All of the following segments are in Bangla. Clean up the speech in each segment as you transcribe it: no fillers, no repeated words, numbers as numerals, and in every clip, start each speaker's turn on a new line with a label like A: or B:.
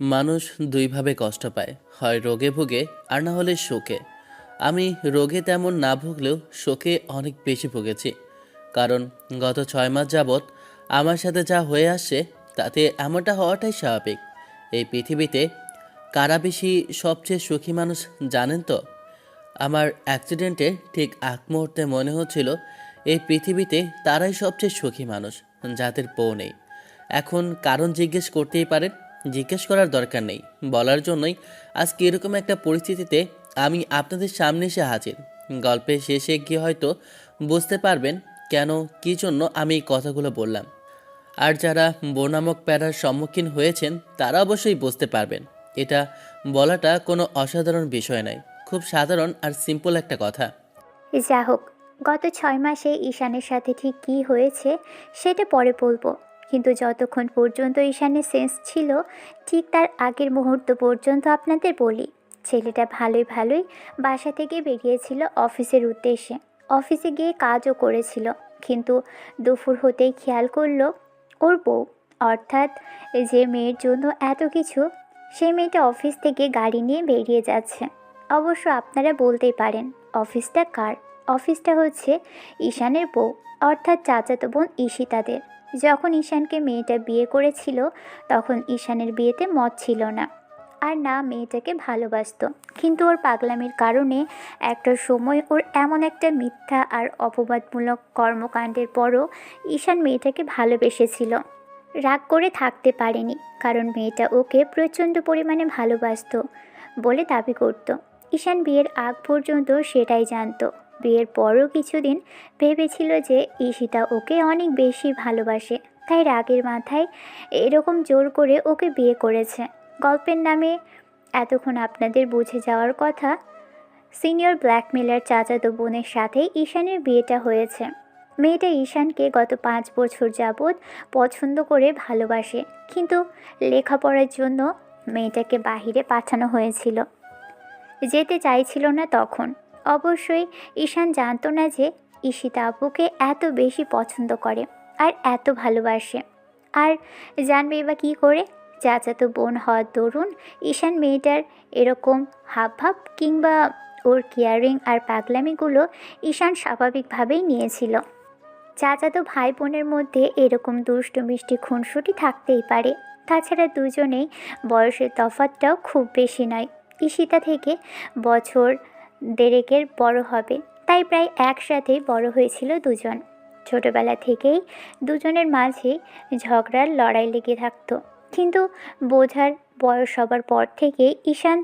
A: মানুষ দুইভাবে কষ্ট পায়, হয় রোগে ভুগে আর না হলে শোকে। আমি রোগে তেমন না ভুগলেও শোকে অনেক বেশি ভুগেছি। কারণ গত 6 মাস যাবৎ আমার সাথে যা হয়ে আসছে তাতে এমনটা হওয়াটাই স্বাভাবিক। এই পৃথিবীতে কারা বেশি সবচেয়ে সুখী মানুষ জানেন তো? আমার অ্যাক্সিডেন্টের ঠিক আগ মুহূর্তে মনে হচ্ছিল এই পৃথিবীতে তারাই সবচেয়ে সুখী মানুষ, যাদের বউ নেই। এখন কারণ জিজ্ঞেস করতেই পারেন, জিজ্ঞেস করার দরকার নেই, বলার জন্যই আজকে এরকম একটা পরিস্থিতিতে আমি আপনাদের সামনে এসে হাজির। গল্পের শেষে গিয়ে হয়তো বুঝতে পারবেন কেন, কী জন্য আমি এই কথাগুলো বললাম। আর যারা বউ নামক প্যারার সম্মুখীন হয়েছেন তারা অবশ্যই বুঝতে পারবেন। এটা বলাটা কোনো অসাধারণ বিষয় নয়, খুব সাধারণ আর সিম্পল একটা কথা।
B: যা হোক, গত 6 মাসে ঈশানের সাথে ঠিক কী হয়েছে সেটা পরে বলবো। কিন্তু যতক্ষণ পর্যন্ত ঈশানের সেন্স ছিল, ঠিক তার আগের মুহূর্ত পর্যন্ত আপনাদের বলি। ছেলেটা ভালোই ভালোই বাসা থেকে বেরিয়েছিল অফিসের উদ্দেশ্যে। অফিসে গিয়ে কাজও করেছিল, কিন্তু দুপুর হতেই খেয়াল করলো ওর বউ, অর্থাৎ যে মেয়ের জন্য এত কিছু, সেই মেয়েটা অফিস থেকে গাড়ি নিয়ে বেরিয়ে যাচ্ছে। অবশ্য আপনারা বলতেই পারেন অফিসটা কার। অফিসটা হচ্ছে ঈশানের বউ, অর্থাৎ চাচাতো বোন ঈশিতাদের। যখন ঈশানকে মেয়েটা বিয়ে করেছিল তখন ঈশানের বিয়েতে মত ছিল না, আর না মেয়েটাকে ভালোবাসতো। কিন্তু ওর পাগলামির কারণে একটা সময় ওর এমন একটা মিথ্যা আর অপবাদমূলক কর্মকাণ্ডের পরও ঈশান মেয়েটাকে ভালোবেসেছিল। রাগ করে থাকতে পারেনি, কারণ মেয়েটা ওকে প্রচণ্ড পরিমাণে ভালোবাসতো বলে দাবি করত। ঈশান বিয়ের আগ পর্যন্ত সেটাই জানতো। বিয়ের পরও কিছুদিন ভেবেছিল যে ঈশিতা ওকে অনেক বেশি ভালোবাসে, তাই রাগের মাথায় এরকম জোর করে ওকে বিয়ে করেছে। গল্পের নামে এতক্ষণ আপনাদের বুঝে যাওয়ার কথা, সিনিয়র ব্ল্যাকমেলার চাচাতো বোনের সাথে ঈশানের বিয়েটা হয়েছে। মেয়েটা ঈশানকে গত 5 বছর যাবৎ পছন্দ করে ভালোবাসে, কিন্তু লেখাপড়ার জন্য মেয়েটাকে বাহিরে পাঠানো হয়েছিল। যেতে চাইছিল না তখন। অবশ্যই ঈশান জানতো না যে ঈশিতা আপুকে এত বেশি পছন্দ করে আর এত ভালোবাসে। আর জানবে বা কী করে? চাচাতো বোন হওয়ার দরুন ঈশান মেয়েটার এরকম হাবভাব কিংবা ওর কেয়ারিং আর পাগলামিগুলো ঈশান স্বাভাবিকভাবেই নিয়েছিল। চাচাতো ভাই বোনের মধ্যে এরকম দুষ্টু মিষ্টি খুনসুটি থাকতেই পারে। তাছাড়া দুজনেই বয়সের তফাৎটাও খুব বেশি নয়। ঈশিতা থেকে বছর দেড়েকের বড় হবে, তাই প্রায় একসাথেই বড় হয়েছিল দুজন। ছোটবেলা থেকেই দুজনের মাঝে ঝগড়ার লড়াই লেগে থাকতো, কিন্তু বোঝার বয়স হবার পর থেকে ঈশান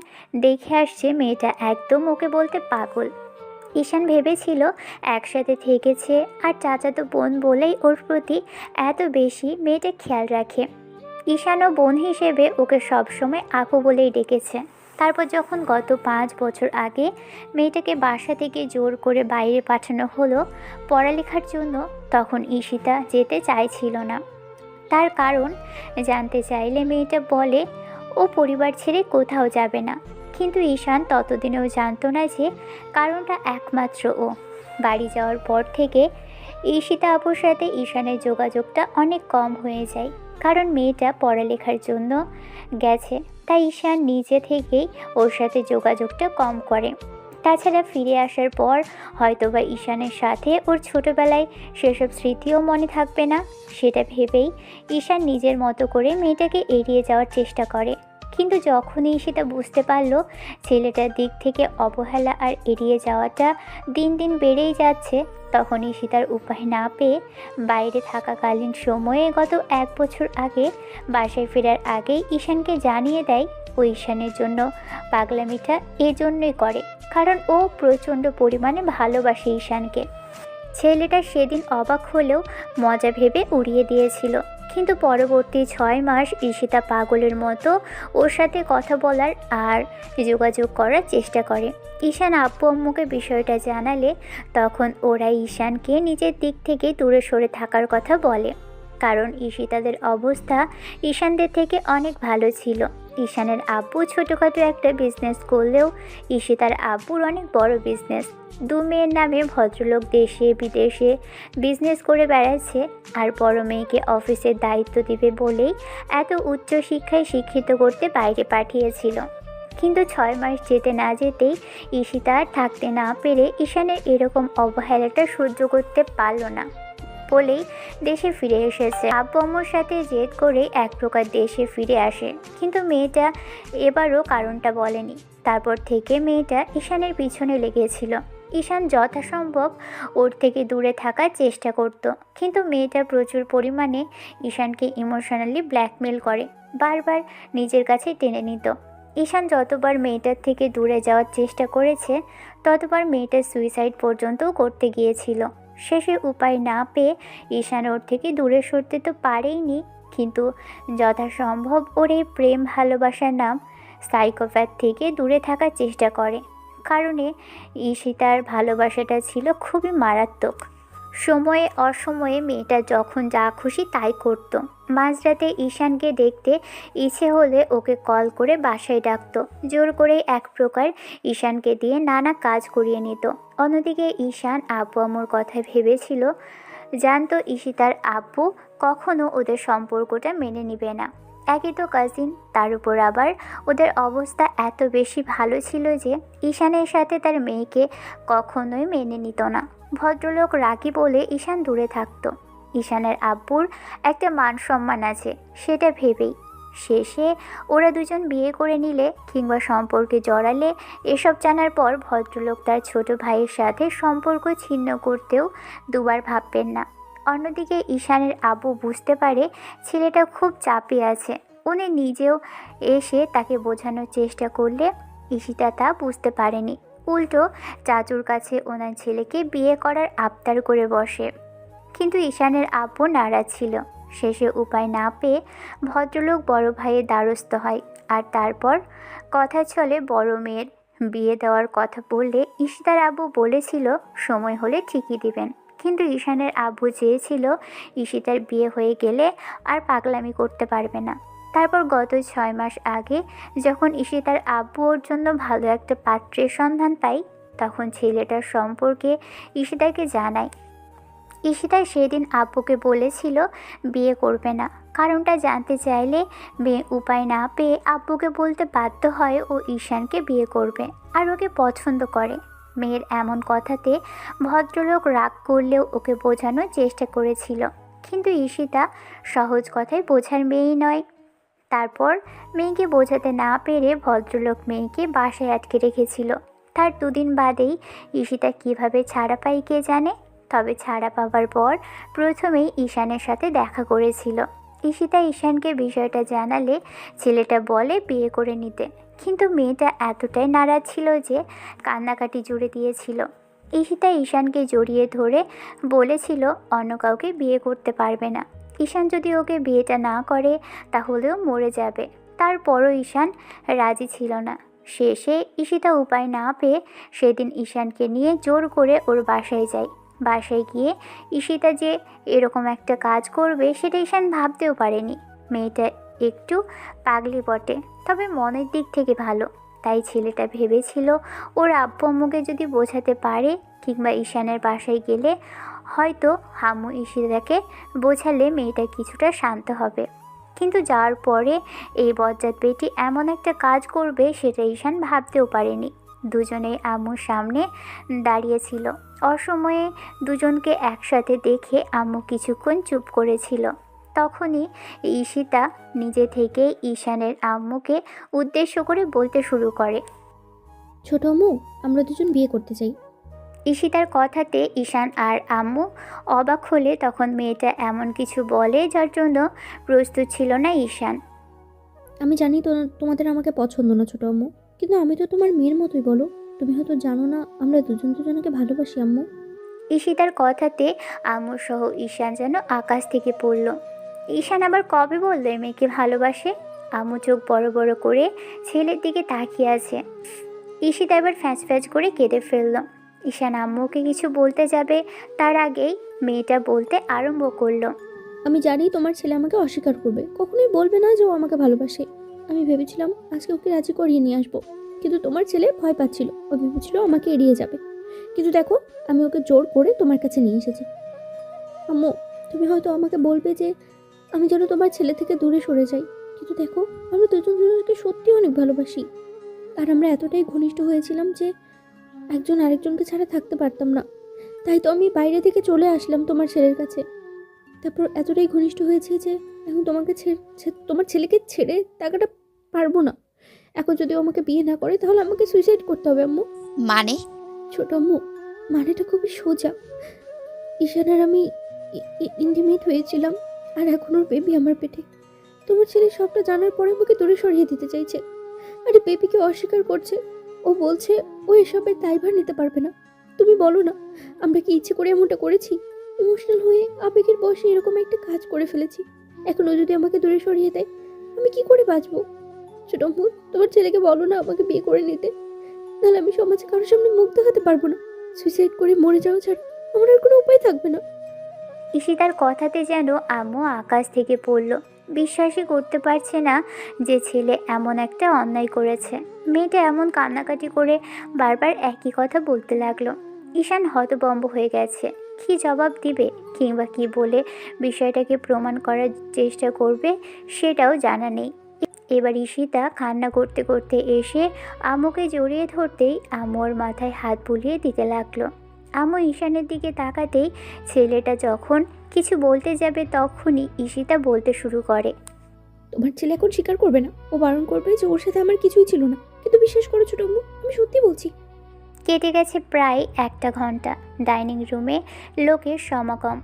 B: দেখে আসছে মেয়েটা একদম ওকে বলতে পাগল। ঈশান ভেবেছিল একসাথে থেকেছে আর চাচাতো বোন বলেই ওর প্রতি এত বেশি মেয়েটা খেয়াল রাখে। ঈশানও বোন হিসেবে ওকে সবসময় আপু বলেই ডেকেছে। তারপর যখন গত 5 বছর আগে মেয়েটাকে বাসা থেকে জোর করে বাইরে পাঠানো হলো পড়ালেখার জন্য, তখন ঈশিতা যেতে চাইছিল না। তার কারণ জানতে চাইলে মেয়েটা বলে ও পরিবার ছেড়ে কোথাও যাবে না। কিন্তু ঈশান ততদিনেও জানতো না যে কারণটা একমাত্র ও। বাড়ি যাওয়ার পর থেকে ঈশিতা আপুর সাথে ঈশানের যোগাযোগটা অনেক কম হয়ে যায়, কারণ মেয়েটা পড়ালেখার জন্য গেছে, তাই ঈশান নিজে থেকেই ওর সাথে যোগাযোগটা কম করে। তাছাড়া ফিরে আসার পর হয়তোবা ঈশানের সাথে ওর ছোটোবেলায় সেসব স্মৃতিও মনে থাকবে না, সেটা ভেবেই ঈশান নিজের মতো করে মেয়েটাকে এড়িয়ে যাওয়ার চেষ্টা করে। কিন্তু যখনই সেটা বুঝতে পারলো ছেলেটার দিক থেকে অবহেলা আর এড়িয়ে যাওয়াটা দিন দিন বেড়েই যাচ্ছে, তখনই সীতার উপায় না পেয়ে বাইরে থাকাকালীন সময়ে গত 1 বছর আগে বাসায় ফেরার আগেই ঈশানকে জানিয়ে দেয় ও ঈশানের জন্য পাগলামিটা এজন্যই করে কারণ ও প্রচণ্ড পরিমাণে ভালোবাসে ঈশানকে। ছেলেটা সেদিন অবাক হলেও মজা ভেবে উড়িয়ে দিয়েছিল, কিন্তু পরবর্তী 6 মাস ঈশিতা পাগলের মতো ওর সাথে কথা বলার আর যোগাযোগ করার চেষ্টা করে। ঈশান আব্বু আম্মুকে বিষয়টা জানালে তখন ওরা ঈশানকে নিজের দিক থেকে দূরে সরে থাকার কথা বলে, কারণ ঈশিতাদের অবস্থা ঈশানদের থেকে অনেক ভালো ছিল। ঈশানের আব্বু ছোটোখাটো একটা বিজনেস করলেও ঈশিতার আব্বুর অনেক বড় বিজনেস। দু মেয়ের নামে ভদ্রলোক দেশে বিদেশে বিজনেস করে বেড়াচ্ছে, আর বড় মেয়েকে অফিসের দায়িত্ব দিবে বলেই এত উচ্চ শিক্ষায় শিক্ষিত করতে বাইরে পাঠিয়েছিল। কিন্তু 6 মাস যেতে না যেতেই ঈশিতা আর থাকতে না পেরে ঈশানের এরকম অবহেলাটা সহ্য করতে পারল না বলেই দেশে ফিরে এসেছে। আব্বু আম্মুর সাথে জেদ করে এক প্রকার দেশে ফিরে আসে, কিন্তু মেয়েটা এবারও কারণটা বলেনি। তারপর থেকে মেয়েটা ঈশানের পিছনে লেগেছিল। ঈশান যথাসম্ভব ওর থেকে দূরে থাকার চেষ্টা করত, কিন্তু মেয়েটা প্রচুর পরিমাণে ঈশানকে ইমোশনালি ব্ল্যাকমেল করে, বারবার নিজের কাছে টেনে নিত। ঈশান যতবার মেয়েটার থেকে দূরে যাওয়ার চেষ্টা করেছে ততবার মেয়েটা সুইসাইড পর্যন্তও করতে গিয়েছিল। শেষে উপায় না পেয়ে ঈশান ওর থেকে দূরে সরতে তো পারেইনি, কিন্তু যথাসম্ভব ওর এই প্রেম ভালোবাসার নাম সাইকোপ্যাথ থেকে দূরে থাকার চেষ্টা করে। কারণে ঈশিতার ভালোবাসাটা ছিল খুবই মারাত্মক। সময়ে অসময়ে মেয়েটা যখন যা খুশি তাই করত। মাঝরাতে ঈশানকে দেখতে ইচ্ছে হলে ওকে কল করে বাসায় ডাকতো, জোর করে এক প্রকার ঈশানকে দিয়ে নানা কাজ করিয়ে নিত। অন্যদিকে ঈশান আব্বু আম্মুর কথা ভেবেছিল, জানতো ঈশিতার আব্বু কখনো ওদের সম্পর্কটা মেনে নিবে না। একই তো কাজিন, তার উপর আবার ওদের অবস্থা এত বেশি ভালো ছিল যে ঈশানের সাথে তার মেয়েকে কখনোই মেনে নিত না। ভদ্রলোক রাগী বলে ঈশান দূরে থাকতো। ঈশানের আব্বুর একটা মান সম্মান আছে, সেটা ভেবেই শেষে ওরা দুজন বিয়ে করে নিলে কিংবা সম্পর্কে জড়ালে এসব জানার পর ভদ্রলোক তার ছোট ভাইয়ের সাথে সম্পর্ক ছিন্ন করতেও দুবার ভাববেন না। অন্যদিকে ঈশানের আব্বু বুঝতে পারে ছেলেটা খুব চাপে আছে। উনি নিজেও এসে তাকে বোঝানোর চেষ্টা করলে ঈশিতা তা বুঝতে পারেনি, উল্টো চাচুর কাছে ওনার ছেলেকে বিয়ে করার আবদার করে বসে। কিন্তু ঈশানের আব্বু নারাজ ছিল। শেষে উপায় না পেয়ে ভদ্রলোক বড় ভাইয়ের দ্বারস্থ হয়, আর তারপর কথা চলে বড় মেয়ের বিয়ে দেওয়ার কথা বললে ঈশিতার আব্বু বলেছিল সময় হলে ঠিকই দিবেন। কিন্তু ঈশানের আব্বু চেয়েছিল ঈশিতার বিয়ে হয়ে গেলে আর পাগলামি করতে পারবে না। তারপর গত 6 মাস আগে যখন ঈশিতার আব্বু ওর জন্য ভালো একটা পাত্রের সন্ধান পায়, তখন ছেলেটার সম্পর্কে ঈশিতাকে জানায়। ঈশিতা সেদিন আব্বুকে বলেছিল বিয়ে করবে না। কারণটা জানতে চাইলে মেয়ে উপায় না পেয়ে আব্বুকে বলতে বাধ্য হয় ও ঈশানকে বিয়ে করবে আর ওকে পছন্দ করে। মেয়ের এমন কথাতে ভদ্রলোক রাগ করলেও ওকে বোঝানোর চেষ্টা করেছিল, কিন্তু ঈশিতা সহজ কথায় বোঝার মেয়েই নয়। তারপর মেয়েকে বোঝাতে না পেরে ভদ্রলোক মেয়েকে বাসায় আটকে রেখেছিল। তার 2 দিন বাদেই ঈশিতা কিভাবে ছাড়া পায় কে জানে। তবে ছাড়া পাওয়ার পর প্রথমেই ঈশানের সাথে দেখা করেছিল। ঈশিতা ঈশানকে বিষয়টা জানালে ছেলেটা বলে বিয়ে করে নিতে, কিন্তু মেয়েটা এতটাই নারাজ ছিল যে কান্নাকাটি জুড়ে দিয়েছিল। ঈশিতা ঈশানকে জড়িয়ে ধরে বলেছিল অন্য কাউকে বিয়ে করতে পারবে না। ঈশান যদি ওকে বিয়েটা না করে তাহলেও মরে যাবে। তারপরও ঈশান রাজি ছিল না। শেষে ঈশিতা উপায় না পেয়ে সেদিন ঈশানকে নিয়ে জোর করে ওর বাসায় যায়। বাসায় গিয়ে ঈশিতা যে এরকম একটা কাজ করবে সেটা ঈশান ভাবতেও পারেনি। মেয়েটা একটু পাগলি বটে, তবে মনের দিক থেকে ভালো। তাই ছেলেটা ভেবেছিল ওর আব্বু আম্মুকে যদি বোঝাতে পারে কিংবা ঈশানের বাসায় গেলে হয়তো আম্মু ঈশিতাকে বোঝালে মেয়েটা কিছুটা শান্ত হবে। কিন্তু যাওয়ার পরে এই বজ্জাত বেটি এমন একটা কাজ করবে সেটা ঈশান ভাবতেও পারেনি। দুজনেই আম্মুর সামনে দাঁড়িয়েছিল। অসময়ে দুজনকে একসাথে দেখে আম্মু কিছুক্ষণ চুপ করেছিল। তখনই ঈশিতা নিজে থেকে ঈশানের আম্মুকে উদ্দেশ্য করে বলতে শুরু করে,
C: ছোট আম্মু, আমরা দুজন বিয়ে করতে চাই।
B: ঈশিতার কথাতে ঈশান আর আম্মু অবাক হলে তখন মেয়েটা এমন কিছু বলে যার জন্য প্রস্তুত ছিল না ঈশান।
C: আমি জানি তো তোমাদের আমাকে পছন্দ না ছোট আম্মু, কিন্তু আমি তো তোমার মেয়ের মতোই। বলো, তুমি হয়তো জানো না আমরা দুজন দুজনকে ভালোবাসি আম্মু।
B: ঈশিতার কথাতে আম্মু সহ ঈশান যেন আকাশ থেকে পড়ল। ঈশান আবার কবে বললো এই মেয়েকে ভালোবাসে? আম্মু চোখ বড় বড় করে ছেলের দিকে তাকিয়ে আছে। ঈশিতা এবার ফ্যাঁচ ফ্যাঁচ করে কেঁদে ফেলল। ঈশান আম্মুকে কিছু বলতে যাবে তার আগেই মেয়েটা বলতে আরম্ভ করলো,
C: আমি জানি তোমার ছেলে আমাকে অস্বীকার করবে, কখনোই বলবে না যে ও আমাকে ভালোবাসে। আমি ভেবেছিলাম আজকে ওকে রাজি করিয়ে নিয়ে আসবো, কিন্তু তোমার ছেলে ভয় পাচ্ছিল, ও ভেবেছিল আমাকে এড়িয়ে যাবে। কিন্তু দেখো, আমি ওকে জোর করে তোমার কাছে নিয়ে এসেছি। আম্মু, তুমি হয়তো আমাকে বলবে যে আমি যেন তোমার ছেলে থেকে দূরে সরে যাই, কিন্তু দেখো, আমরা দুজন দুজনকে সত্যি অনেক ভালোবাসি। আর আমরা এতটাই ঘনিষ্ঠ হয়েছিলাম যে একজন আরেকজনকে ছাড়া থাকতে পারতাম না। তাই তো আমি বাইরে থেকে চলে আসলাম তোমার ছেলের কাছে। তারপর এতটাই ঘনিষ্ঠ হয়েছে যে এখন তোমার ছেলেকে ছেড়ে থাকাটা পারবো না। এখন যদি ও আমাকে বিয়ে না করে তাহলে আমাকে সুইসাইড করতে হবে আম্মু।
D: মানে?
C: ছোট আম্মু, মানেটা খুবই সোজা। ঈশান আর আমি ইন্টিমেট হয়েছিলাম, আর এখন ওর বেবি আমার পেটে। তোমার ছেলে সবটা জানার পরে আমাকে দূরে সরিয়ে দিতে চাইছে। আরে বেবিকে অস্বীকার করছে। ও বলছে ও এসবের দায়ভার নিতে পারবে না। তুমি বলো না, আমরা কি ইচ্ছে করে এমনটা করেছি? ইমোশনাল হয়ে আবেগের বশে এরকম একটা কাজ করে ফেলেছি। এখন ও যদি আমাকে দূরে সরিয়ে দেয়, আমি কি করে বাঁচবো? ছোট আম্মু, তোমার ছেলেকে বলো না আমাকে বিয়ে করে নিতে, নাহলে আমি সমাজে কারোর সামনে মুখ দেখাতে পারবো না। সুইসাইড করে মরে যাওয়া ছাড়া আমার আর কোনো উপায় থাকবে না।
B: ঈশিতার কথাতে যেন আম্মু আকাশ থেকে পড়ল। বিশ্বাসই করতে পারছে না যে ছেলে এমন একটা অন্যায় করেছে। মেয়েটা এমন কান্নাকাটি করে বারবার একই কথা বলতে লাগলো। ঈশান হতভম্ব হয়ে গেছে। কী জবাব দিবে কিংবা কি বলে বিষয়টাকে প্রমাণ করার চেষ্টা করবে সেটাও জানা নেই। এবার ঈশিতা কান্না করতে করতে এসে আম্মুকে জড়িয়ে ধরতেই আম্মু ওর মাথায় হাত বুলিয়ে দিতে লাগলো। আম্মু ঈশানের দিকে তাকাতেই ছেলেটা যখন কিছু বলতে যাবে তখনই ঈশিতা বলতে শুরু করে।
C: তোমার ছেলে এখন স্বীকার করবে না, ও বারণ করবে যে ওর সাথে আমার কিছুই ছিল না। কিন্তু বিশ্বাস করো ছোট আম্মু, আমি সত্যি বলছি।
B: কেটে গেছে প্রায় 1 ঘন্টা। ডাইনিং রুমে লোকের সমাগম।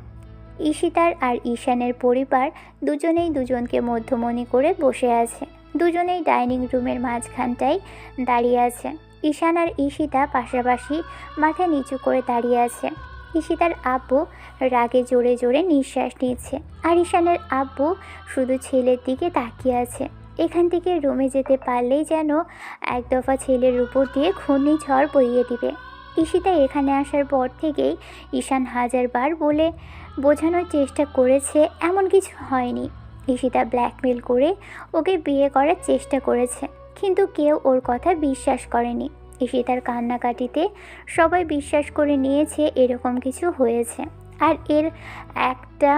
B: ঈশিতার আর ঈশানের পরিবার দুজনেই দুজনকে মধ্যমণি করে বসে আছে। দুজনেই ডাইনিং রুমের মাঝখানটায় দাঁড়িয়ে আছে। ঈশান আর ঈশিতা পাশাপাশি মাথা নিচু করে দাঁড়িয়ে আছে। ঈশিতার আব্বু রাগে জোরে জোরে নিঃশ্বাস নিচ্ছে, আর ঈশানের আব্বু শুধু ছেলের দিকে তাকিয়ে আছে। এখান থেকে রুমে যেতে পারলেই যেন এক দফা ছেলের উপর দিয়ে ঘূর্ণিঝড় বইয়ে দিবে। ঈশিতা এখানে আসার পর থেকেই ঈশান হাজারবার বলে বোঝানোর চেষ্টা করেছে এমন কিছু হয়নি। ঈশিতা ব্ল্যাকমেল করে ওকে বিয়ে করার চেষ্টা করেছে, কিন্তু কেউ ওর কথা বিশ্বাস করেনি। ঈশিতার কান্নাকাটিতে সবাই বিশ্বাস করে নিয়েছে এরকম কিছু হয়েছে, আর এর একটা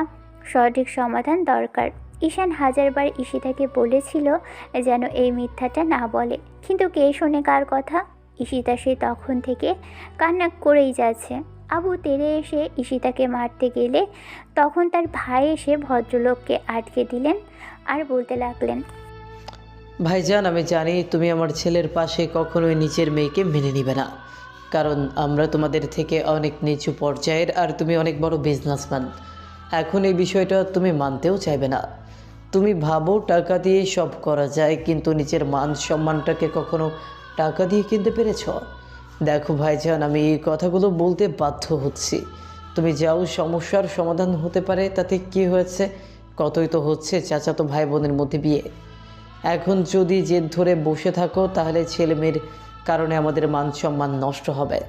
B: সঠিক সমাধান দরকার। ঈশান হাজারবার ঈশিতাকে বলেছিল যেন এই মিথ্যাটা না বলে, কিন্তু কে শোনে কার কথা? ঈশিতা সে তখন থেকে কান্না করেই যাচ্ছে। আবু তেড়ে এসে ঈশিতাকে মারতে গেলে তখন তার ভাই এসে ভদ্রলোককে আটকে দিলেন আর বলতে লাগলেন,
E: ভাইজান, আমি জানি তুমি আমার ছেলের পাশে কখনোই নিচের মেয়েকে মেনে নিবে না, কারণ আমরা তোমাদের থেকে অনেক নিচু পর্যায়ের আর তুমি অনেক বড় বিজনেসম্যান। এখন এই বিষয়টা তুমি মানতেও চাইবে না। তুমি ভাবো টাকা দিয়ে সব করা যায়, কিন্তু নিচের মান সম্মানটাকে কখনো টাকা দিয়ে কিনতে পেরেছ? দেখো ভাইজান, আমি এই কথাগুলো বলতে বাধ্য হচ্ছি। তুমি যাও, সমস্যার সমাধান হতে পারে, তাতে কি হয়েছে? কতই তো হচ্ছে চাচাতো ভাই বোনের মধ্যে বিয়ে। এখন যদি জেদ ধরে বসে থাকো তাহলে ছেলে মেয়ের কারণে আমাদের মান সম্মান নষ্ট হবে।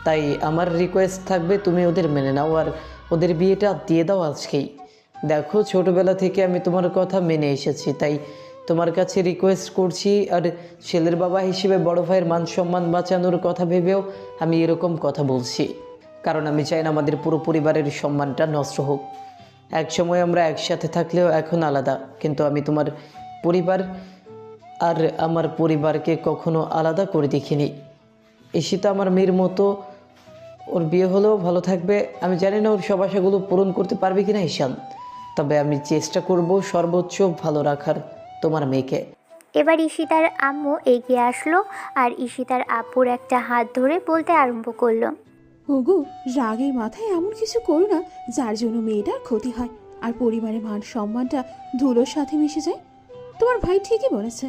E: তাই আমার রিকোয়েস্ট থাকবে তুমি ওদের মেনে নাও আর ওদের বিয়েটা দিয়ে দাও আজকেই। দেখো, ছোটোবেলা থেকে আমি তোমার কথা মেনে এসেছি, তাই তোমার কাছে রিকোয়েস্ট করছি। আর ছেলের বাবা হিসেবে বড় ভাইয়ের মান সম্মান বাঁচানোর কথা ভেবেও আমি এরকম কথা বলছি, কারণ আমি চাই না আমাদের পুরো পরিবারের সম্মানটা নষ্ট হোক। এক সময় আমরা একসাথে থাকলেও এখন আলাদা, কিন্তু আমি তোমার পরিবার আর আমার পরিবারকে কখনো আলাদা করে দেখিনি। ঈশিতা আমার মেয়ের মতো, ওর বিয়ে হলেও ভালো থাকবে। আমি জানি না ওর সব আশাগুলো পূরণ করতে পারবে কিনা ঈশান, তবে আমি চেষ্টা করব সর্বোচ্চ ভালো রাখার তোমার মেয়েকে।
B: এবার ঈশিতার আম্মু এগিয়ে আসলো আর ঈশিতার আব্বুর একটা হাত ধরে বলতে আরম্ভ করলো,
F: ওগো, রাগের মাথায় এমন কিছু করো না যার জন্য মেয়েটার ক্ষতি হয় আর পরিবারের মান সম্মানটা ধুলোর সাথে মিশে যায়। তোমার ভাই ঠিকই বলেছে।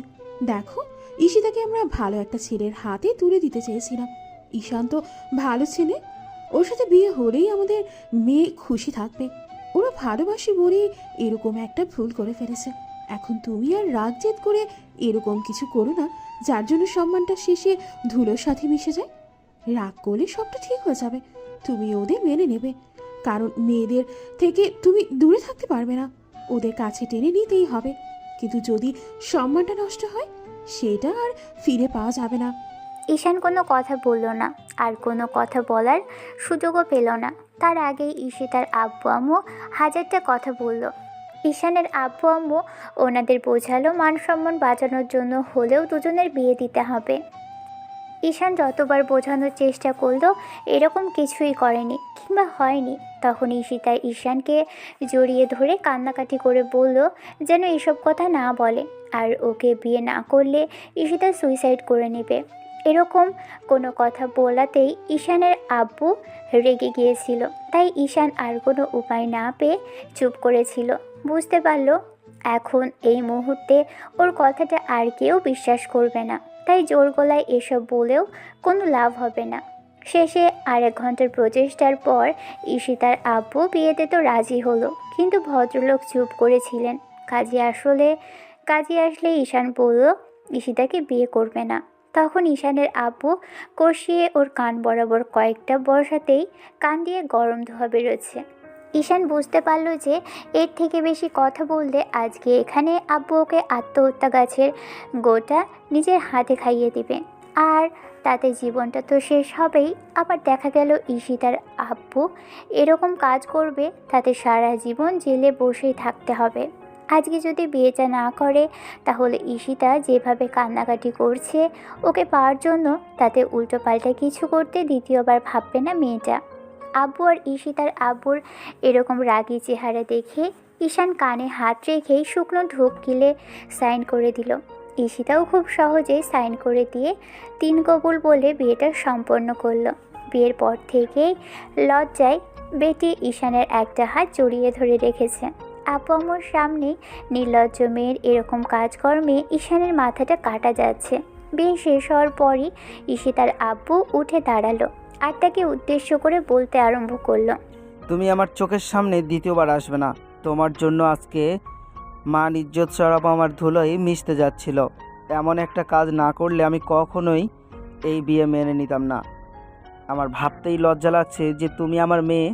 F: দেখো, ঈশিতাকে আমরা ভালো একটা ছেলের হাতে তুলে দিতে চেয়েছিলাম। ঈশান তো ভালো ছেলে, ওর সাথে বিয়ে হলেই আমাদের মেয়ে খুশি থাকবে। ওরা ভালোবাসি বলেই এরকম একটা ভুল করে ফেলেছে। এখন তুমি আর রাগ জেদ করে এরকম কিছু করো না যার জন্য সম্মানটা শেষে ধুলোর সাথে মিশে যায়। রাগ করলে সবটা ঠিক হয়ে যাবে। তুমি ওদের মেনে নেবে, কারণ মেয়েদের থেকে তুমি দূরে থাকতে পারবে না, ওদের কাছে টেনে নিতেই হবে। কিন্তু যদি সম্মানটা নষ্ট হয় সেটা আর ফিরে পাওয়া যাবে না।
B: ঈশান কোনো কথা বলল না, আর কোনো কথা বলার সুযোগও পেল না। তার আগেই ঈশিতার আব্বু আম্মু হাজারটা কথা বলল। ঈশানের আব্বু আম্মু ওনাদের বোঝালো মান সম্মান বাঁচানোর জন্য হলেও দুজনের বিয়ে দিতে হবে। ঈশান যতবার বোঝানোর চেষ্টা করলো এরকম কিছুই করেনি কিংবা হয়নি। তখন ঈশিতা ঈশানকে জড়িয়ে ধরে কান্নাকাটি করে বলল যেন এসব কথা না বলে, আর ওকে বিয়ে না করলে ঈশিতা সুইসাইড করে নেবে। এরকম কোনো কথা বলাতেই ঈশানের আব্বু রেগে গিয়েছিল। তাই ঈশান আর কোনো উপায় না পেয়ে চুপ করেছিল। বুঝতে পারল এখন এই মুহূর্তে ওর কথাটা আর কেউ বিশ্বাস করবে না। তাই জোর গলায় এসব বলেও কোনো লাভ হবে না। শেষে 1.5 ঘন্টার প্রচেষ্টার পর ঈশিতার আব্বু বিয়েতে তো রাজি হলো, কিন্তু ভদ্রলোক চুপ করেছিলেন। কাজে আসলে ঈশান বলল ঈশিতাকে বিয়ে করবে না। তখন ঈশানের আব্বু কষিয়ে ওর কান বরাবর কয়েকটা বসাতেই কান দিয়ে গরম ধোঁয়া বেরোচ্ছে। ঈশান বুঝতে পারল যে এর থেকে বেশি কথা বললে আজকে এখানে আব্বু ওকে আত্মহত্যা গাছের গোটা নিজের হাতে খাইয়ে দিবে, আর তাতে জীবনটা তো শেষ হবেই। আবার দেখা গেল ঈশিতার আব্বু এরকম কাজ করবে, তাতে সারা জীবন জেলে বসেই থাকতে হবে। আজকে যদি বিয়েটা না করে তাহলে ঈশিতা যেভাবে কান্নাকাটি করছে ওকে পাওয়ার জন্য, তাতে উল্টোপাল্টা কিছু করতে দ্বিতীয়বার ভাববে না মেয়েটা। আব্বু আর ঈশিতার আব্বুর এরকম রাগী চেহারা দেখে ঈশান কানে হাত রেখেই শুকনো ঢোক গিলে সাইন করে দিল। ঈশিতাও খুব সহজেই সাইন করে দিয়ে 3 কবুল বলে বিয়েটা সম্পন্ন করলো। বিয়ের পর থেকেই লজ্জায় বেটি ঈশানের একটা হাত জড়িয়ে ধরে রেখেছে। আব্বু আম্মুর সামনে নির্লজ্জ মেয়ের এরকম কাজকর্মে ঈশানের মাথাটা কাটা যাচ্ছে। বিয়ে শেষ হওয়ার পরই ঈশিতার আব্বু উঠে দাঁড়ালো আর তাকে উদ্দেশ্য করে বলতে আরম্ভ করলো,
D: তুমি আমার চোখের সামনে দ্বিতীয়বার আসবে না। তোমার জন্য আজকে মান ইজ্জত সরব আমার ধুলোয় মিশতে যাচ্ছিল। এমন একটা কাজ না করলে আমি কখনোই এই বিয়ে মেনে নিতাম না। আমার ভাবতেই লজ্জা লাগছে যে তুমি আমার মেয়ে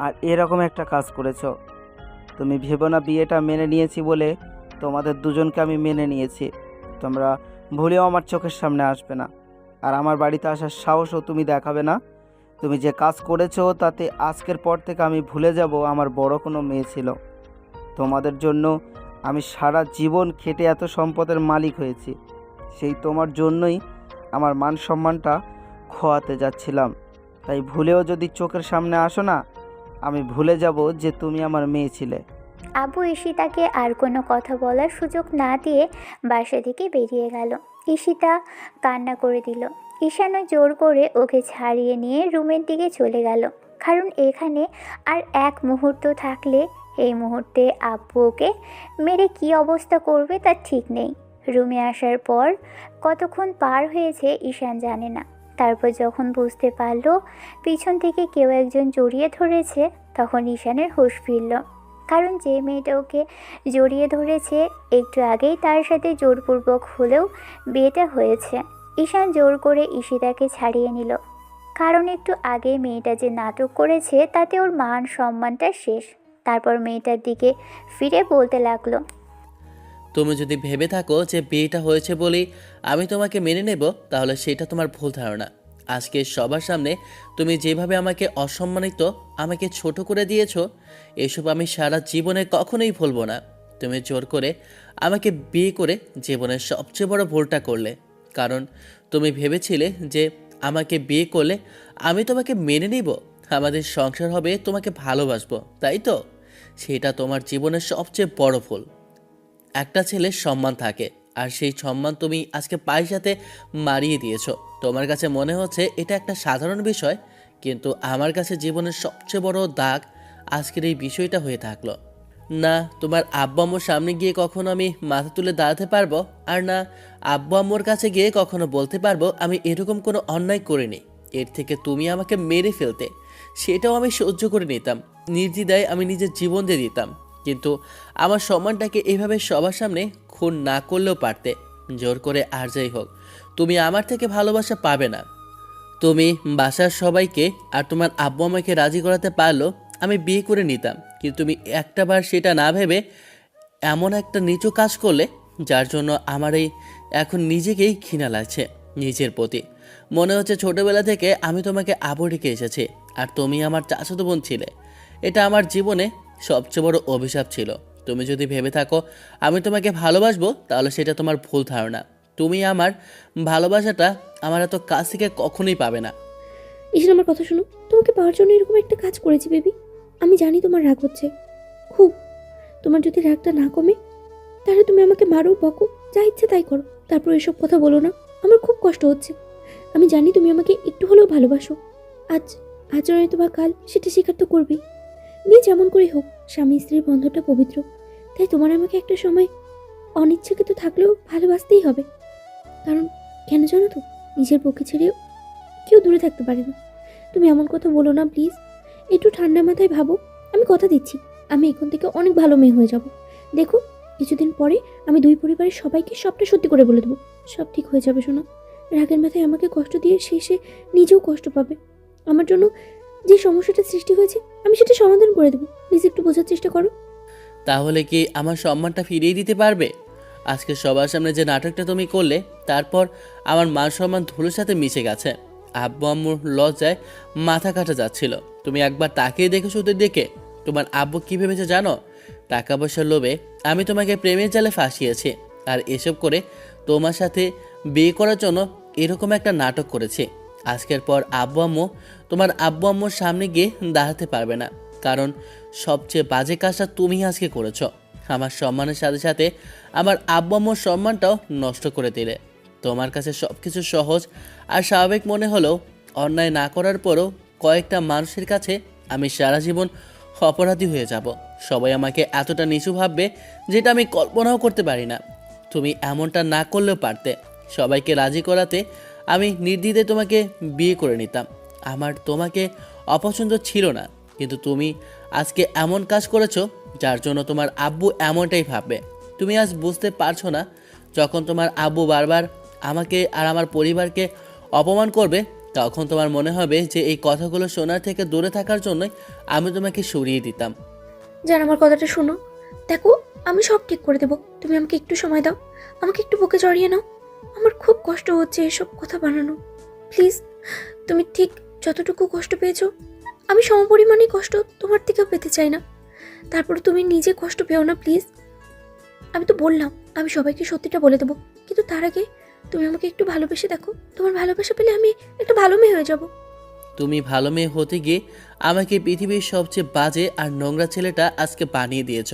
D: আর এরকম একটা কাজ করেছো। তুমি ভেবো না বিয়েটা মেনে নিয়েছি বলে তোমাদের দুজনকে আমি মেনে নিয়েছি। তোমরা ভুলেও আমার চোখের সামনে আসবে না, আর আমার বাড়িতে আসার সাহসও তুমি দেখাবে না। তুমি যে কাজ করেছো তাতে আজকের পর থেকে আমি ভুলে যাব আমার বড় কোনো মেয়ে ছিল। তোমাদের জন্য আমি সারা জীবন খেটে এত সম্পদের মালিক হয়েছি, সেই তোমার জন্যই আমার মান সম্মানটা খোয়াতে যাচ্ছিলাম। তাই ভুলেও যদি চোখের সামনে আসো না, আমি ভুলে যাব যে তুমি আমার মেয়ে ছিলে।
B: আব্বু ঈশিতাকে আর কোনো কথা বলার সুযোগ না দিয়ে বাসা থেকে বেরিয়ে গেল। ঈশিতা কান্না করে দিল। ঈশানও জোর করে ওকে ছাড়িয়ে নিয়ে রুমের দিকে চলে গেল, কারণ এখানে আর এক মুহূর্ত থাকলে এই মুহূর্তে আব্বু ওকে মেরে কী অবস্থা করবে তার ঠিক নেই। রুমে আসার পর কতক্ষণ পার হয়েছে ঈশান জানে না। তারপর যখন বুঝতে পারলো পিছন থেকে কেউ একজন জড়িয়ে ধরেছে, তখন ঈশানের হুঁশ ফিরল। কারণ যে মেয়েটা ওকে জড়িয়ে ধরেছে একটু আগেই তার সাথে জোরপূর্বক হলেও বিয়েটা হয়েছে। ঈশান জোর করে ঈশিতাকে ছাড়িয়ে নিল, কারণ একটু আগে মেয়েটা যে নাটক করেছে তাতে ওর মান সম্মানটা শেষ। তারপর মেয়েটার দিকে ফিরে বলতে লাগলো,
A: তুমি যদি ভেবে থাকো যে বিয়েটা হয়েছে বলেই আমি তোমাকে মেনে নেব, তাহলে সেটা তোমার ভুল ধারণা। আজকে সবার সামনে তুমি যেভাবে আমাকে অসম্মানিত, আমাকে ছোট করে দিয়েছো, এসব আমি সারা জীবনে কখনোই ভুলবো না। তুমি জোর করে আমাকে বিয়ে করে জীবনের সবচেয়ে বড় ভুলটা করলে, কারণ তুমি ভেবেছিলে যে আমাকে বিয়ে করলে আমি তোমাকে মেনে নিব, আমাদের সংসার হবে, তোমাকে ভালোবাসবো, তাই তো? সেটা তোমার জীবনের সবচেয়ে বড় ভুল। একটা ছেলের সম্মান থাকে, আর সেই সম্মান তুমি আজকে পয়সাতে মারিয়ে দিয়েছো। তোমার কাছে মনে হচ্ছে এটা একটা সাধারণ বিষয়, কিন্তু আমার কাছে জীবনের সবচেয়ে বড় দাগ আজকের এই বিষয়টা হয়ে থাকলো। না তোমার আব্বু আম্মুর সামনে গিয়ে কখনো আমি মাথা তুলে দাঁড়াতে পারবো, আর না আব্বু আম্মুর কাছে গিয়ে কখনো বলতে পারবো আমি এরকম কোনো অন্যায় করিনি। এর থেকে তুমি আমাকে মেরে ফেলতে, সেটাও আমি সহ্য করে নিতাম, নির্দ্বিধায় আমি নিজের জীবন দিয়ে দিতাম। কিন্তু আমার সম্মানটাকে এভাবে সবার সামনে খুন না করলেও পারতে। জোর করে আর যাই হোক, তুমি আমার থেকে ভালোবাসা পাবে না। তুমি বাসার সবাইকে আর তোমার আব্বু আমাকে রাজি করাতে পারলো আমি বিয়ে করে নিতাম, কিন্তু তুমি একটাবার সেটা না ভেবে এমন একটা নিচু কাজ করলে যার জন্য আমার এই এখন নিজেকেই ঘৃণা লাগছে নিজের প্রতি। মনে হচ্ছে ছোটবেলা থেকে আমি তোমাকে আবু রেখে এসেছি আর তুমি আমার চাচাতো বোন ছিলে। এটা আমার জীবনে সবচেয়ে বড় অভিশাপ ছিল। তুমি যদি ভেবে থাকো আমি তোমাকে ভালোবাসবো তাহলে সেটা তোমার ভুল ধারণা। তুমি আমার ভালোবাসাটা আমার এত কাছ থেকে কখনোই পাবে না।
C: ঈশান আমার কথা শোনো, তোমাকে পাওয়ার জন্য এরকম একটা কাজ করেছি বেবি। আমি জানি তোমার রাগ হচ্ছে খুব। তোমার যদি রাগটা না কমে তাহলে তুমি আমাকে মারো, বকো, যা ইচ্ছে তাই করো, তারপর এসব কথা বলো না। আমার খুব কষ্ট হচ্ছে। আমি জানি তুমি আমাকে একটু হলেও ভালোবাসো। আজ আজ নয়তো বা কাল সেটা স্বীকার তো করবেই। বিয়ে যেমন করে হোক, স্বামী স্ত্রীর বন্ধনটা পবিত্র। তাই তোমার আমাকে একটা সময় অনিচ্ছাকৃত থাকলেও ভালোবাসতেই হবে। কারণ কেন জানো তো, নিজের পক্ষে ছেড়ে কেউ দূরে থাকতে পারে না। তুমি এমন কথা বলো না প্লিজ। একটু ঠান্ডা মাথায় ভাবো। আমি কথা দিচ্ছি আমি এখন থেকে অনেক ভালো মেয়ে হয়ে যাব। দেখো, কিছুদিন পরে আমি দুই পরিবারের সবাইকে সবটা সত্যি করে বলে দেবো। সব ঠিক হয়ে যাবে শোনা। রাগের মাথায় আমাকে কষ্ট দিয়ে শেষে নিজেও কষ্ট পাবে। আমার জন্য যে সমস্যাটা সৃষ্টি হয়েছে আমি সেটা সমাধান করে দেবো। প্লিজ একটু বোঝার চেষ্টা করো।
A: তাহলে কি আমার সম্মানটা ফিরিয়ে দিতে পারবে? আজকে সবার সামনে যে নাটকটা তুমি করলে তারপর আমার মান সম্মান ধুলোর সাথে মিশে গেছে। আব্বু আম্মুর লজ্জায় মাথা কাটা যাচ্ছিল। তুমি একবার তাকিয়ে দেখেছো ওদের দিকে। তোমার আব্বু কী ভেবেছে জানো? টাকা পয়সার লোভে আমি তোমাকে প্রেমের জালে ফাঁসিয়েছি আর এসব করে তোমার সাথে বিয়ে করার জন্য এরকম একটা নাটক করেছি। আজকের পর তোমার আব্বু আম্মুর সামনে গিয়ে দাঁড়াতে পারবে না, কারণ সবচেয়ে বাজে কাজটা তুমি আজকে করেছো। আমার সম্মানের সাথে সাথে আমার আব্বু আম্মুর সম্মানটাও নষ্ট করে দিলে। তোমার কাছে সব কিছু সহজ আর স্বাভাবিক মনে হলেও অন্যায় না করার পরও কয়েকটা মানুষের কাছে আমি সারা জীবন অপরাধী হয়ে যাব। সবাই আমাকে এতটা নিচু ভাববে যেটা আমি কল্পনাও করতে পারি না। তুমি এমনটা না করলেও পারতে। সবাইকে রাজি করাতে আমি নির্দ্বিধায় তোমাকে বিয়ে করে নিতাম। আমার তোমাকে অপছন্দ ছিল না, কিন্তু তুমি আজকে এমন কাজ করেছো যার জন্য তোমার আব্বু এমনটাই ভাববে। তুমি আজ বুঝতে পারছো না, যখন তোমার আব্বু বারবার আমাকে আর আমার পরিবারকে অপমান করবে তখন তোমার মনে হবে যে এই কথাগুলো শোনার থেকে দূরে থাকার জন্যই আমি তোমাকে সরিয়ে দিতাম।
C: জান, আমার কথাটা শোনো। দেখো, আমি সব ঠিক করে দেবো। তুমি আমাকে একটু সময় দাও। আমাকে একটু বুকে জড়িয়ে নাও। আমার খুব কষ্ট হচ্ছে এসব কথা বানানো। প্লিজ, তুমি ঠিক যতটুকু কষ্ট পেয়েছো আমি সমপরিমাণে কষ্ট তোমার থেকেও পেতে চাই না। তারপর তুমি নিজে কষ্ট পেও না প্লিজ। আমি তো বললাম আমি সবাইকে সত্যিটা বলে দেবো, কিন্তু তার আগে তুমি আমাকে একটু ভালোবেসে দেখো। তোমার ভালোবাসা পেলে আমি একটা ভালো মেয়ে হয়ে যাব।
A: তুমি ভালো মেয়ে হতে গিয়ে আমাকে পৃথিবীর সবচেয়ে বাজে আর নোংরা ছেলেটা আজকে বানিয়ে দিয়েছ।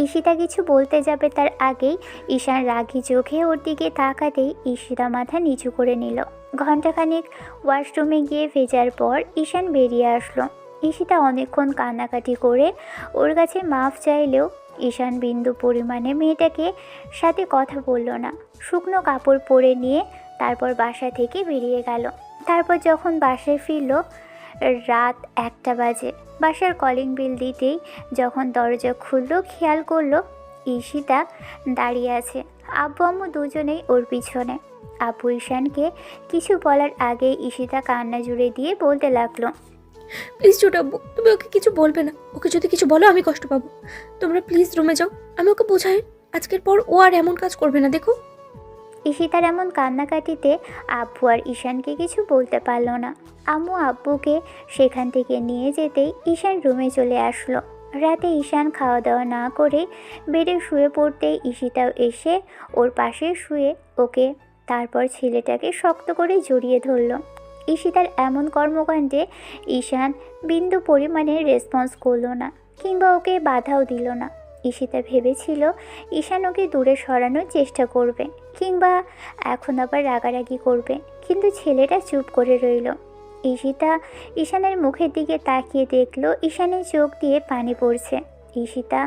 B: ঈশিতা কিছু বলতে যাবে তার আগেই ঈশান রাগী চোখে ওর দিকে তাকাতেই ঈশিতা মাথা নিচু করে নিল। ঘণ্টাখানেক ওয়াশরুমে গিয়ে ভেজার পর ঈশান বেরিয়ে আসলো। ঈশিতা অনেকক্ষণ কান্নাকাটি করে ওর কাছে মাফ চাইলেও ঈশান বিন্দু পরিমাণে মেয়েটাকে সাথে কথা বলল না। শুকনো কাপড় পরে নিয়ে তারপর বাসা থেকে বেরিয়ে গেল। তারপর যখন বাসায় ফিরল রাত 1টা বাজে। বাসার কলিং বেল দিতেই যখন দরজা খুলল খেয়াল করলো ঈশিতা দাঁড়িয়ে আছে। আব্বু আম্মু দুজনেই ওর পিছনে। আব্বু ঈশানকে কিছু বলার আগেই ঈশিতা কান্না জুড়ে দিয়ে বলতে লাগলো,
C: প্লিজ ছোট আব্বু, তুমি ওকে কিছু বলবে না। ওকে যদি কিছু বলো আমি কষ্ট পাবো। তোমরা প্লিজ রুমে যাও, আমি ওকে বোঝাই। আজকের পর ও আর এমন কাজ করবে না, দেখো।
B: ঈশিতার এমন কান্নাকাটিতে আব্বু আর ঈশানকে কিছু বলতে পারল না। আম্মু আব্বুকে সেখান থেকে নিয়ে যেতেই ঈশান রুমে চলে আসলো। রাতে ঈশান খাওয়া দাওয়া না করে বেডে শুয়ে পড়তেই ঈশিতাও এসে ওর পাশে শুয়ে ওকে তারপর ছেলেটাকে শক্ত করে জড়িয়ে ধরল। ঈশিতার এমন কর্মকাণ্ডে ঈশান বিন্দু পরিমাণে রেসপন্স করলো না, কিংবা ওকে বাধাও দিল না। ঈশিতা ভেবেছিল ঈশান ওকে দূরে সরানোর চেষ্টা করবে, কিংবা এখন আবার রাগারাগি করবে, কিন্তু ছেলেটা চুপ করে রইল। ঈশিতা ঈশানের মুখের দিকে তাকিয়ে দেখল ঈশানের চোখ দিয়ে পানি পড়ছে। ঈশিতা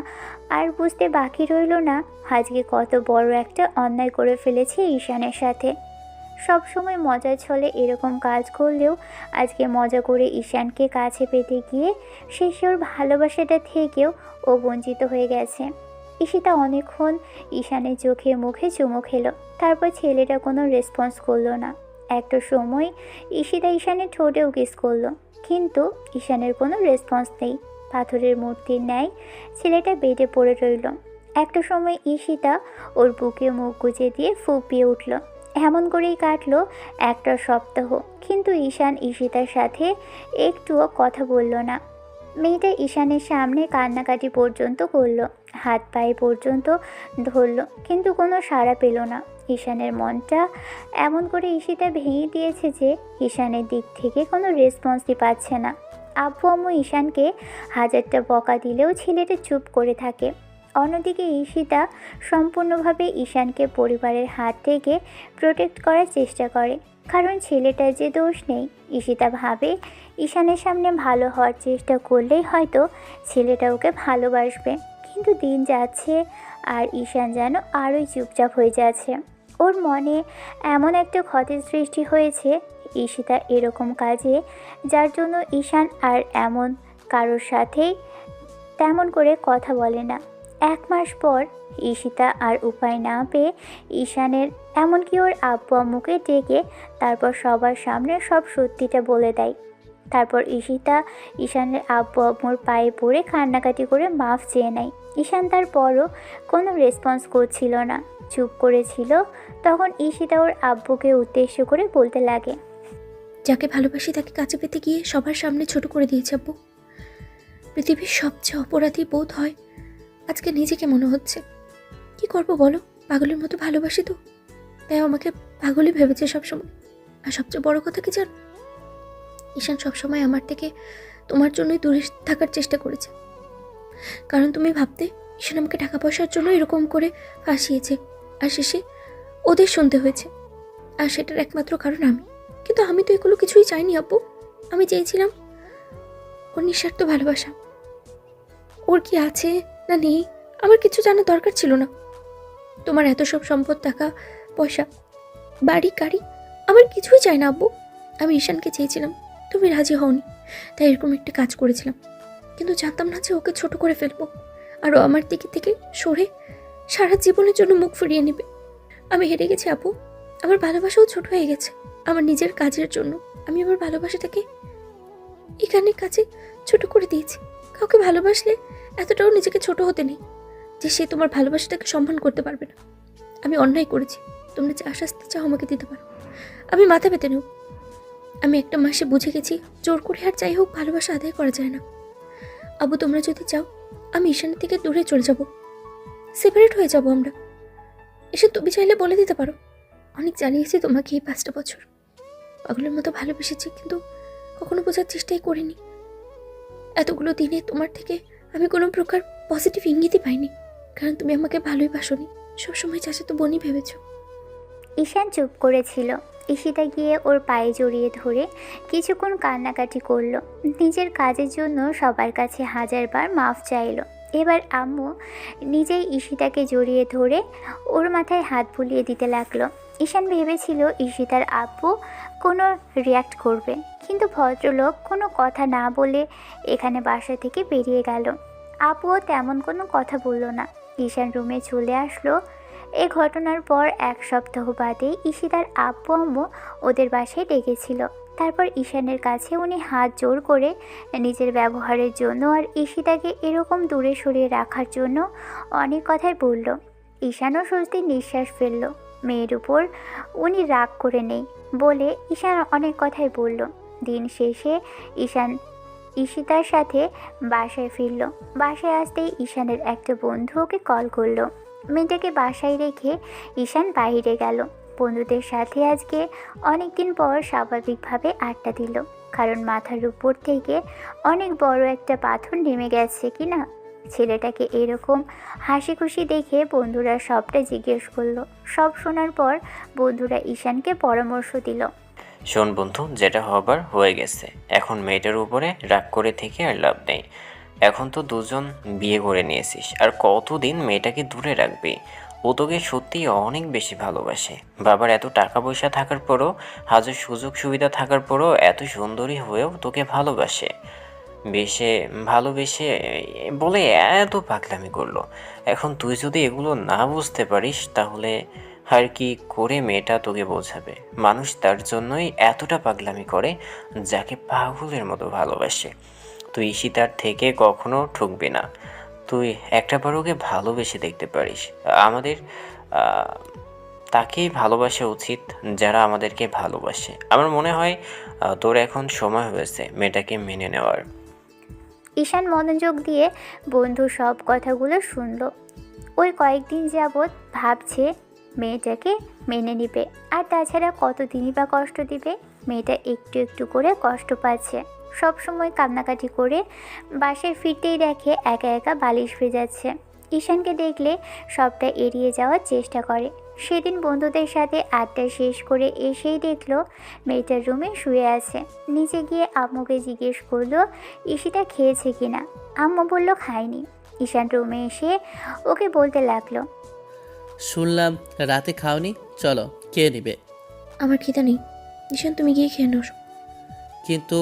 B: আর বুঝতে বাকি রইল না আজকে কত বড় একটা অন্যায় করে ফেলেছে ঈশানের সাথে। সবসময় মজার ছলে এরকম কাজ করলেও আজকে মজা করে ঈশানকে কাছে পেতে গিয়ে শেষে ওর ভালোবাসাটা থেকেও ও বঞ্চিত হয়ে গেছে। ঈশিতা অনেকক্ষণ ঈশানের চোখে মুখে চুমু খেলো। তারপর ছেলেটা কোনো রেসপন্স করলো না। একটা সময় ঈশিতা ঈশানের ঠোঁটেও কিস করলো, কিন্তু ঈশানের কোনো রেসপন্স নেই। পাথরের মূর্তির ন্যায় ছেলেটা বেডে পড়ে রইল। একটা সময় ঈশিতা ওর বুকে মুখ গুজে দিয়ে ফুঁপিয়ে উঠল। এমন করেই কাটলো একটা সপ্তাহ, কিন্তু ঈশান ঈশিতার সাথে একটুও কথা বলল না। মেয়েটা ঈশানের সামনে কান্নাকাটি পর্যন্ত করলো, হাত পায়ে পর্যন্ত ধরলো, কিন্তু কোনো সাড়া পেল না। ঈশানের মনটা এমন করে ঈশিতা ভেঙে দিয়েছে যে ঈশানের দিক থেকে কোনো রেসপন্সই পাচ্ছে না। আব্বু আম্মু ঈশানকে হাজারটা বকা দিলেও ছেলেটা চুপ করে থাকে। অন্যদিকে ঈশিতা সম্পূর্ণভাবে ঈশানকে পরিবারের হাত থেকে প্রোটেক্ট করার চেষ্টা করে, কারণ ছেলেটার যে দোষ নেই। ঈশিতা ভাবে ঈশানের সামনে ভালো হওয়ার চেষ্টা করলেই হয়তো ছেলেটা ওকে ভালোবাসবে, কিন্তু দিন যাচ্ছে আর ঈশান যেন আরোই চুপচাপ হয়ে যাচ্ছে। ওর মনে এমন একটা ক্ষতির সৃষ্টি হয়েছে ঈশিতা এরকম কাজে, যার জন্য ঈশান আর এমন কারোর সাথেই তেমন করে কথা বলে না। 1 মাস পর ঈশিতা আর উপায় না পেয়ে ঈশানের, এমনকি ওর আব্বু আম্মুকে ডেকে তারপর সবার সামনে সব সত্যিটা বলে দেয়। তারপর ঈশিতা ঈশানের আব্বু আম্মুর পায়ে পড়ে কান্নাকাটি করে মাফ চেয়ে নেয়। ঈশান তারপরও কোনো রেসপন্স করছিল না, চুপ করেছিল। তখন ঈশিতা ওর আব্বুকে উদ্দেশ্য করে বলতে লাগে,
C: যাকে ভালোবাসি তাকে কাছে পেতে গিয়ে সবার সামনে ছোট করে দিয়েছে আব্বু। পৃথিবীর সবচেয়ে অপরাধী বোধ হয় আজকে নিজেকে মনে হচ্ছে। কি করব বলো, পাগলের মতো ভালোবাসি তো, তাই আমাকে পাগলই ভেবেছে সবসময়। আর সবচেয়ে বড় কথা কি জানো, ঈশান সবসময় আমার থেকে তোমার জন্যই দূরে থাকার চেষ্টা করেছে, কারণ তুমি ভাবতে ঈশান আমাকে টাকা পয়সার জন্য এরকম করে ফাঁসিয়েছে, আর শেষে ওদের শুনতে হয়েছে। আর সেটার একমাত্র কারণ আমি। কিন্তু আমি তো এগুলো কিছুই চাইনি আব্বু। আমি চেয়েছিলাম ওর নিঃস্বার্থ ভালোবাসা। ওর কি আছে না নেই আমার কিছু জানার দরকার ছিল না। তোমার এত সব সম্পদ, টাকা পয়সা, বাড়ি গাড়ি আমার কিছুই চাই না আব্বু। আমি ঈশানকে চেয়েছিলাম, তুমি রাজি হওনি, তাই এরকম একটা কাজ করেছিলাম। কিন্তু জানতাম না যে ওকে ছোট করে ফেলবো, আর ও আমার দিকে থেকে সরে সারা জীবনের জন্য মুখ ফিরিয়ে নেবে। আমি হেরে গেছি আপু, আমার ভালোবাসাও ছোট হয়ে গেছে আমার নিজের কাজের জন্য। আমি আমার ভালোবাসাটাকে এখানের কাছে ছোট করে দিয়েছি। কাউকে ভালোবাসলে এতটাও নিজেকে ছোট হতে নেই যে সে তোমার ভালোবাসাটাকে সম্মান করতে পারবে না। আমি অন্যায় করেছি, তোমরা যা শাস্তি চাও আমাকে দিতে পারো, আমি মাথা পেতে নেব। আমি একটা মাসে বুঝে গেছি জোর করে আর যাই হোক ভালোবাসা আদায় করা যায় না। আবু তোমরা যদি চাও আমি ঈশানের থেকে দূরে চলে যাব, সেপারেট হয়ে যাব আমরা। এসে তুমি চাইলে বলে দিতে পারো, অনেক জানিয়েছি তোমাকে এই 5টা বছর। পাগলের মতো ভালোবেসেছি, কিন্তু কখনো বোঝার চেষ্টাই করিনি। এতগুলো দিনে তোমার থেকে আমি কোনো প্রকার পজিটিভ ইঙ্গিতই পাইনি, কারণ তুমি আমাকে ভালোই বাসনি, সবসময় চাচাতো বোনই ভেবেছো।
B: ঈশান চুপ করেছিল। ঈশিতা গিয়ে ওর পায়ে জড়িয়ে ধরে কিছুক্ষণ কান্নাকাটি করলো। নিজের কাজের জন্য সবার কাছে 1000 বার মাফ চাইলো। এবার আম্মু নিজেই ঈশিতাকে জড়িয়ে ধরে ওর মাথায় হাত বুলিয়ে দিতে লাগলো। ঈশান ভেবেছিল ঈশিতার আব্বু কোনো রিয়াক্ট করবে, কিন্তু ভদ্রলোক কোনো কথা না বলে এখানে বাসা থেকে বেরিয়ে গেল। আব্বুও তেমন কোনো কথা বলল না। ঈশান রুমে চলে আসলো। এ ঘটনার পর 1 সপ্তাহ বাদে ঈশিতার আব্বু আম্মু ওদের বাসায় ডেকেছিল। তারপর ঈশানের কাছে উনি হাত জোর করে নিজের ব্যবহারের জন্য আর ঈশিতাকে এরকম দূরে সরিয়ে রাখার জন্য অনেক কথাই বলল। ঈশানও স্বস্তির নিঃশ্বাস ফেলল। মেয়ের উপর উনি রাগ করে নেই বলে ঈশান অনেক কথাই বলল। দিন শেষে ঈশান ঈশিতার সাথে বাসায় ফিরল। বাসায় আসতেই ঈশানের একটা বন্ধু ওকে কল করলো। মেয়েটাকে বাসায় রেখে ঈশান বাইরে গেল। বন্ধুদের সাথে আজকে অনেক দিন পর স্বাভাবিকভাবে আড্ডা দিল, কারণ মাথার উপর থেকে অনেক বড় একটা পাথর নেমে গেছে কিনা। ছেলেটাকে এরকম হাসি খুশি দেখে বন্ধুরা সবটা জিজ্ঞেস করলো। সব শোনার পর বন্ধুরা ঈশানকে পরামর্শ দিল,
G: শোন বন্ধু, যেটা হবার হয়ে গেছে, এখন মেয়েটার উপরে রাগ করে থেকে আর লাভ নেই। এখন তো দুজন বিয়ে করে নিয়েছিস, আর কতদিন মেয়েটাকে দূরে রাখবি? ও তোকে সত্যিই অনেক বেশি ভালোবাসে। বাবার এত টাকা পয়সা থাকার পরও, হাজার সুযোগ সুবিধা থাকার পরও এত সুন্দরী হয়েও তোকে ভালোবাসে। ভালোবেসে বলে এত পাগলামি করলো। এখন তুই যদি এগুলো না বুঝতে পারিস, তাহলে আর কি করে মেয়েটা তোকে বোঝাবে? মানুষ তার জন্যই এতটা পাগলামি করে যাকে পাগলের মতো ভালোবাসে। তুই ঈশিতার থেকে কখনো ঠকবি না। তুই একটাবার ওকে ভালোবেসে দেখতে পারিস। আমাদের আহ, তাকেই ভালোবাসা উচিত যারা আমাদেরকে ভালোবাসে। আমার মনে হয় তোর এখন সময় হয়েছে মেয়েটাকে মেনে নেওয়ার।
B: ঈশান মনোযোগ দিয়ে বন্ধুর সব কথাগুলো শুনলো। ওই কয়েকদিন যাবৎ ভাবছে মেয়েটাকে মেনে নিবে, আর তাছাড়া কতদিনই বা কষ্ট দিবে। মেয়েটা একটু একটু করে কষ্ট পাচ্ছে, সব সময় কান্নাকাটি করে বাসায় ফিরতেই দেখে একা একা বালিশ ভেজাচ্ছে। ঈশানকে দেখলে সবটা এড়িয়ে যাওয়ার চেষ্টা করে। সেদিন বন্ধুদের সাথে আড্ডা শেষ করে এসেই দেখলো মেয়েটার রুমে শুয়ে আছে। নিচে গিয়ে আম্মুকে জিজ্ঞেস করলো ঈশিতা খেয়েছে কিনা। আম্মু বলল খায়নি। ঈশান রুমে এসে ওকে বলতে লাগলো,
A: শুনলাম রাতে খাওনি, চলো কে নিবে।
C: আমার খিদা নেই। ঈশান তুমি গিয়ে খেয়ে নাও।
A: কিন্তু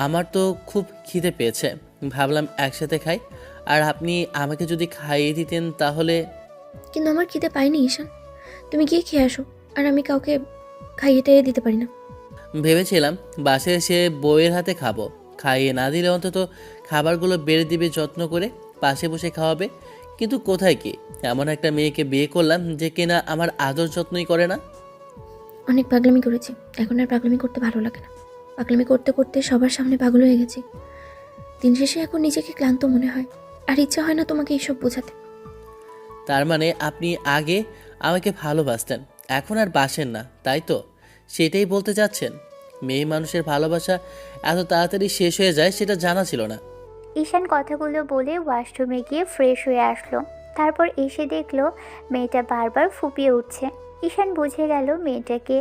A: আমার তো খুব খিদে পেয়েছে, ভাবলাম একসাথে খাই। আর আপনি আমাকে যদি খাইয়ে দিতেন তাহলে।
C: কিন্তু আমার খিদে পাইনি ঈশান, তুমি গিয়ে খেয়ে আসো। আর আমি কাউকে খাইয়ে টাইয়ে দিতে পারি না।
A: ভেবেছিলাম বাসায় এসে বউয়ের হাতে খাবো, খাইয়ে না দিলে অন্তত খাবারগুলো বেড়ে দিবে যত্ন করে, পাশে বসে খাওয়াবে। কিন্তু কোথায় কি, এমন একটা মেয়েকে বিয়ে করলাম যে কিনা আমার আদর যত্নই করে না।
C: অনেক পাগলামি করেছি, এখন আর পাগলামি করতে ভালো লাগে না। পাগলামি করতে করতে সবার সামনে পাগল হয়ে গেছি। দিন শেষে এখন নিজেকে ক্লান্ত মনে হয়, আর ইচ্ছা হয় না তোমাকে এইসব বোঝাতে।
A: তার মানে আপনি আগে আমাকে ভালোবাসতেন, এখন আর বাসেন না, তাই তো? সেটাই বলতে চাচ্ছেন? মেয়ে মানুষের ভালোবাসা এত তাড়াতাড়ি শেষ হয়ে যায় সেটা জানা ছিল না।
B: ঈশান কথাগুলো বলে ওয়াশরুমে গিয়ে ফ্রেশ হয়ে আসলো। তারপর এসে দেখলো মেয়েটা বারবার ফুপিয়ে উঠছে। ঈশান বুঝে গেল মেয়েটাকে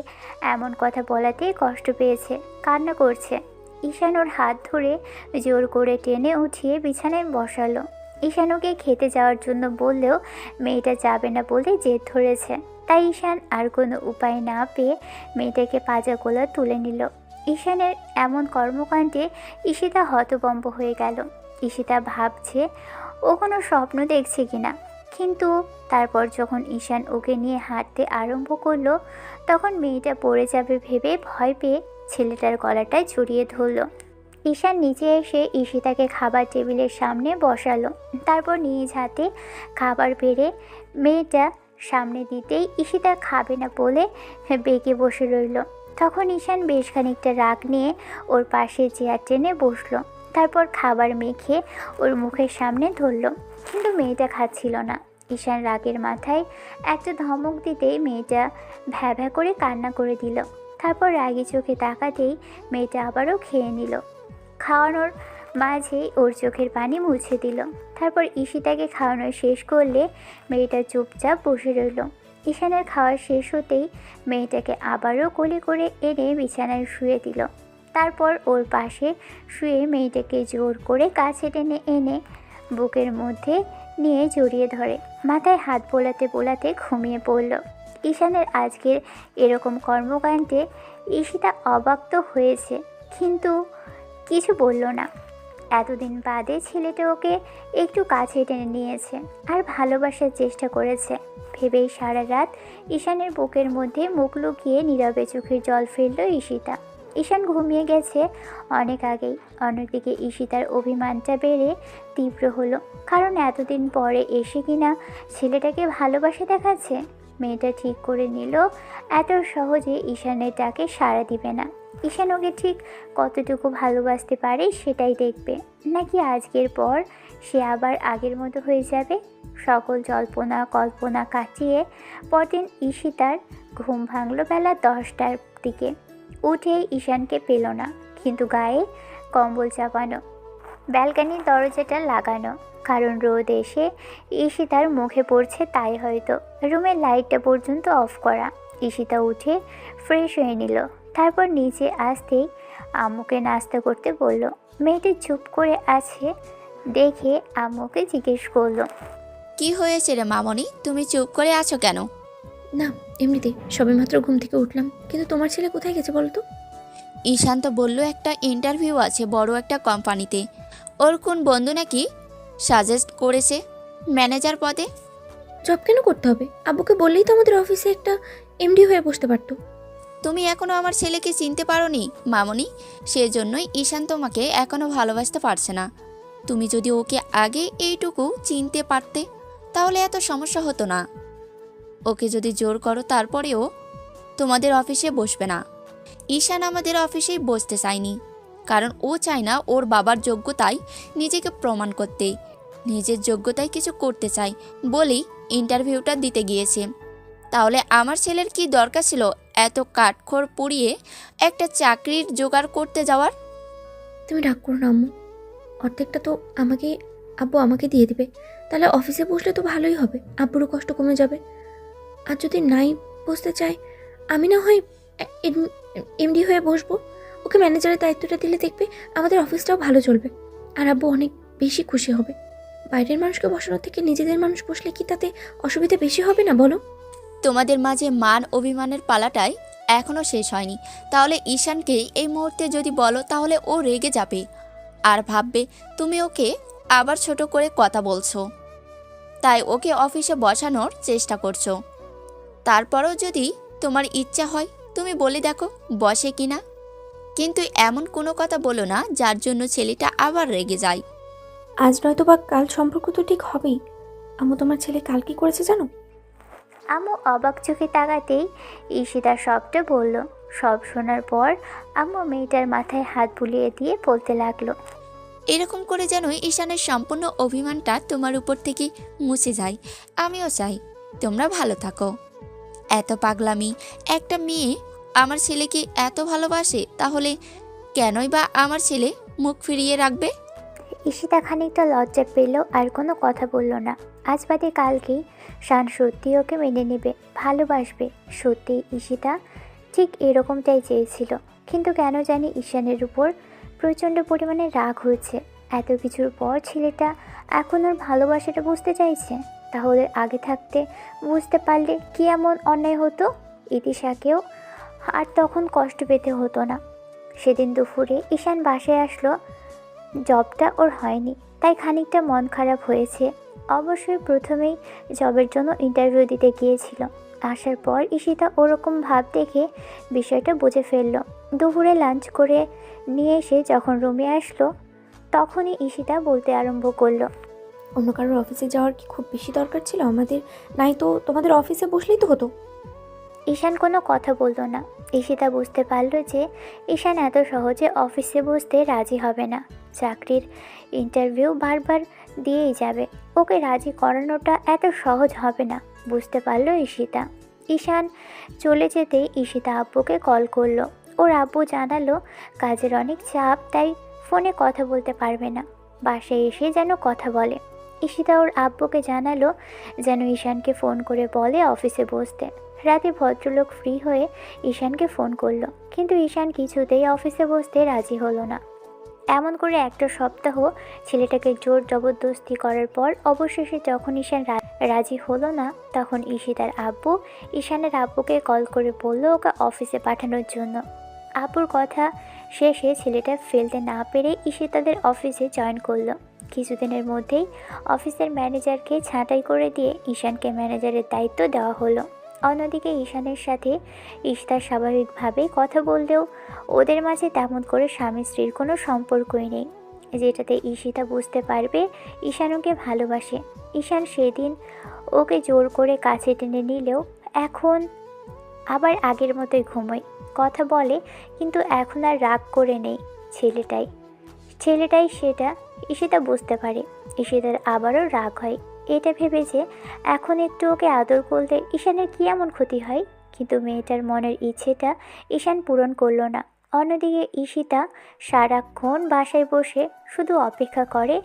B: এমন কথা বলাতে কষ্ট পেয়েছে, কান্না করছে। ঈশান ওর হাত ধরে জোর করে টেনে উঠিয়ে বিছানায় বসালো। ঈশান ওকে খেতে যাওয়ার জন্য বললেও মেয়েটা যাবে না বলে জেদ ধরেছে। তাই ঈশান আর কোনো উপায় না পেয়ে মেয়েটাকে পাজা গোলা তুলে নিল। ঈশানের এমন কর্মকাণ্ডে ঈশিতা হতভম্ব হয়ে গেল। ঈশিতা ভাবছে ও কোনো স্বপ্ন দেখছে কিনা। কিন্তু তারপর যখন ঈশান ওকে নিয়ে হাঁটতে আরম্ভ করলো, তখন মেয়েটা পড়ে যাবে ভেবে ভয় পেয়ে ছেলেটার গলাটায় জড়িয়ে ধরলো। ঈশান নিচে এসে ঈশিতাকে খাবার টেবিলের সামনে বসালো। তারপর নিজ হাতে খাবার বেড়ে মেয়েটা সামনে দিতেই ঈশিতা খাবে না বলে বেঁকে বসে রইল। তখন ঈশান বেশ খানিকটা রাগ নিয়ে ওর পাশে চেয়ার টেনে বসলো। তারপর খাবার মেখে ওর মুখের সামনে ধরল, কিন্তু মেয়েটা খাচ্ছিল না। ঈশান রাগের মাথায় একটা ধমক দিতেই মেয়েটা ভ্যা ভ্যা করে কান্না করে দিল। তারপর রাগী চোখে তাকাতেই মেয়েটা আবারও খেয়ে নিল। খাওয়ানোর মাঝেই ওর চোখের পানি মুছে দিল। তারপর ঈশিতাকে খাওয়ানো শেষ করলে মেয়েটা চুপচাপ বসে রইল। ঈশানের খাওয়া শেষ হতেই মেয়েটাকে আবারও কোলে করে এনে বিছানায় শুয়ে দিল। তারপর ওর পাশে শুয়ে মেয়েটাকে জোর করে কাছে টেনে এনে বুকের মধ্যে নিয়ে জড়িয়ে ধরে মাথায় হাত বোলাতে বোলাতে ঘুমিয়ে পড়ল। ঈশানের আজকের এরকম কর্মকাণ্ডে ঈশিতা অবাক তো হয়েছে, কিন্তু কিছু বলল না। এতদিন বাদে ছেলেটা ওকে একটু কাছে টেনে নিয়েছে আর ভালোবাসার চেষ্টা করেছে ভেবেই সারা রাত ঈশানের বুকের মধ্যে মুখ লুকিয়ে নীরবে চোখের জল ফেলল ঈশিতা। ঈশান ঘুমিয়ে গেছে অনেক আগেই। অন্যদিকে ঈশিতার অভিমানটা বেড়ে তীব্র হলো, কারণ এতদিন পরে এসে কিনা ছেলেটাকে ভালোবাসা দেখাচ্ছে। মেয়েটা ঠিক করে নিল এত সহজে ঈশানের ডাকে সাড়া দিবে না। ঈশান ওকে ঠিক কতটুকু ভালোবাসতে পারে সেটাই দেখবে, নাকি আজকের পর সে আবার আগের মতো হয়ে যাবে। সকল জল্পনা কল্পনা কাটিয়ে পরদিন ঈশিতার ঘুম ভাঙল বেলা 10টার দিকে। উঠে ঈশানকে পেল না, কিন্তু গায়ে কম্বল চাপানো, ব্যালকানির দরজাটা লাগানো, কারণ রোদ এসে ঈশিতার মুখে পড়ছে তাই হয়তো। রুমের লাইটটা পর্যন্ত অফ করা। ঈশিতা উঠে ফ্রেশ হয়ে নিল। তারপর নিচে আসতেই আম্মুকে নাস্তা করতে বলল। মেয়েটি চুপ করে আছে দেখে আম্মুকে জিজ্ঞেস করলো,
H: কি হয়েছে রে মামনি, তুমি চুপ করে আছো কেন?
C: না, এমনিতেই সবেমাত্র ঘুম থেকে উঠলাম। কিন্তু তোমার ছেলে কোথায় গেছে বলো তো?
H: ঈশান তো বললো একটা ইন্টারভিউ আছে বড় একটা কোম্পানিতে। ওর কোন বন্ধু নাকি সাজেস্ট করেছে ম্যানেজার পদে।
C: জব কেন করতে হবে? আব্বুকে বললেই তো আমাদের অফিসে একটা এমডি হয়ে বসতে পারতো।
H: তুমি এখনো আমার ছেলেকে চিনতে পারোনি মামনি, সেজন্যই ঈশান তোমাকে এখনো ভালোবাসতে পারছে না। তুমি যদি ওকে আগে এইটুকু চিনতে পারতে তাহলে এত সমস্যা হতো না। ওকে যদি জোর করো তারপরেও তোমাদের অফিসে বসবে না। ঈশান আমাদের অফিসেই বসতে চায়নি, কারণ ও চায় না ওর বাবার যোগ্যতায় নিজেকে প্রমাণ করতে, নিজের যোগ্যতায় কিছু করতে চায় বলেই ইন্টারভিউটা দিতে গিয়েছে। তাহলে আমার ছেলের কি দরকার ছিল এত কাঠখড় পুড়িয়ে একটা চাকরির জোগাড় করতে যাওয়ার?
C: তুমি রাগ করো না আম্মু, অর্ধেকটা তো আব্বু আমাকে দিয়ে দিবে। তাহলে অফিসে বসলে তো ভালোই হবে, আব্বুরও কষ্ট কমে যাবে। আর যদি নাই বসতে চাই, আমি না হয় এমডি হয়ে বসবো। ওকে ম্যানেজারের দায়িত্বটা দিলে দেখবে আমাদের অফিসটাও ভালো চলবে, আর আব্বু অনেক বেশি খুশি হবে। বাইরের মানুষকে বসানোর থেকে নিজেদের মানুষ বসলে কি তাতে অসুবিধা বেশি হবে না বলো?
H: তোমাদের মাঝে মান অভিমানের পালাটাই এখনও শেষ হয়নি। তাহলে ঈশানকে এই মুহূর্তে যদি বলো তাহলে ও রেগে যাবে আর ভাববে তুমি ওকে আবার ছোট করে কথা বলছো, তাই ওকে অফিসে বসানোর চেষ্টা করছো। তারপরও যদি তোমার ইচ্ছা হয় তুমি বলে দেখো বসে কিনা, কিন্তু এমন কোনো কথা বলো না যার জন্য ছেলেটা আবার রেগে যায়।
C: আজ নয়তো বা কাল সম্পর্ক তো ঠিক হবেই। আম্মু, তোমার ছেলে কাল কি করেছে জানো?
B: আম্মু অবাক চোখে তাকাতেই ঈশিতা সবটা বলল। সব শোনার পর আম্মু মেয়েটার মাথায় হাত বুলিয়ে দিয়ে বলতে লাগলো,
H: এরকম করে যেন ঈশানের সম্পূর্ণ অভিমানটা তোমার উপর থেকে মুছে যায়। আমিও চাই তোমরা ভালো থাকো। এত পাগলামি একটা মেয়ে আমার ছেলেকে এত ভালোবাসে, তাহলে কেনই বা আমার ছেলে মুখ ফিরিয়ে রাখবে?
B: ঈশিতা খানিকটা লজ্জা পেল, আর কোনো কথা বলল না। আজ বাদে কালকেই শান সত্যি ওকে মেনে নেবে, ভালোবাসবে। সত্যি ঈশিতা ঠিক এরকমটাই চেয়েছিল, কিন্তু কেন জানি ঈশানের উপর প্রচণ্ড পরিমাণে রাগ হয়েছে। এত কিছুর পর ছেলেটা এখন ওর ভালোবাসাটা বুঝতে চাইছে। তাহলে আগে থাকতে বুঝতে পারলে কি এমন অন্যায় হতো? ইতিশাকেও আর তখন কষ্ট পেতে হতো না। সেদিন দুপুরে ঈশান বাসায় আসলো। জবটা ওর হয়নি, তাই খানিকটা মন খারাপ হয়েছে। অবশ্যই প্রথমেই জবের জন্য ইন্টারভিউ দিতে গিয়েছিল। আসার পর ঈশিতা ওরকম ভাব দেখে বিষয়টা বুঝে ফেলল। দুপুরে লাঞ্চ করে নিয়ে এসে যখন রুমে আসলো, তখনই ঈশিতা বলতে আরম্ভ করলো,
C: অন্য কারোর অফিসে যাওয়ার কি খুব বেশি দরকার ছিল আমাদের? নাই তো তোমাদের অফিসে বসলেই তো হতো।
B: ঈশান কোনো কথা বলল না। ঈশিতা বুঝতে পারল যে ঈশান এত সহজে অফিসে বসতে রাজি হবে না। চাকরির ইন্টারভিউ বারবার দিয়েই যাবে, ওকে রাজি করানোটা এত সহজ হবে না, বুঝতে পারল ঈশিতা। ঈশান চলে যেতেই ঈশিতা আব্বুকে কল করলো। ওর আব্বু জানালো কাজের অনেক চাপ, তাই ফোনে কথা বলতে পারবে না, বাসায় এসে যেন কথা বলে। ঈশিতা ওর আব্বুকে জানালো যেন ঈশানকে ফোন করে বলে অফিসে বসতে। রাতে ভদ্রলোক ফ্রি হয়ে ঈশানকে ফোন করলো, কিন্তু ঈশান কিছুতেই অফিসে বসতে রাজি হলো না। এমন করে একটা সপ্তাহ ছেলেটাকে জোর জবরদস্তি করার পর অবশেষে যখন ঈশান রাজি হলো না, তখন ঈশিতার আব্বু ঈশানের আব্বুকে কল করে বলল ওকে অফিসে পাঠানোর জন্য। আব্বুর কথা শেষে ছেলেটা ফেলতে না পেরে ঈশিতাদের অফিসে জয়েন করলো। কিছুদিনের মধ্যেই অফিসের ম্যানেজারকে ছাঁটাই করে দিয়ে ঈশানকে ম্যানেজারের দায়িত্ব দেওয়া হলো। অন্যদিকে ঈশানের সাথে ঈশিতা স্বাভাবিকভাবেই কথা বললেও ওদের মাঝে তেমন করে স্বামী স্ত্রীর কোনো সম্পর্কই নেই, যেটাতে ঈশিতা বুঝতে পারবে ঈশান ওকে ভালোবাসে। ঈশান সেদিন ওকে জোর করে কাছে টেনে নিলেও এখন আবার আগের মতোই ঘুমোয়, কথা বলে, কিন্তু এখন আর রাগ করে নেই। ছেলেটাই সেটা ঈশিতা বুঝতে পারে। ঈশিতার আবারও রাগ হয়, এটা ভেবে যে এখন একটু ওকে আদর করলে ঈশানের কী এমন ক্ষতি হয়, কিন্তু মেয়েটার মনের ইচ্ছেটা ঈশান পূরণ করলো না। অন্যদিকে ঈশিতা সারাক্ষণ বাসায় বসে শুধু অপেক্ষা করে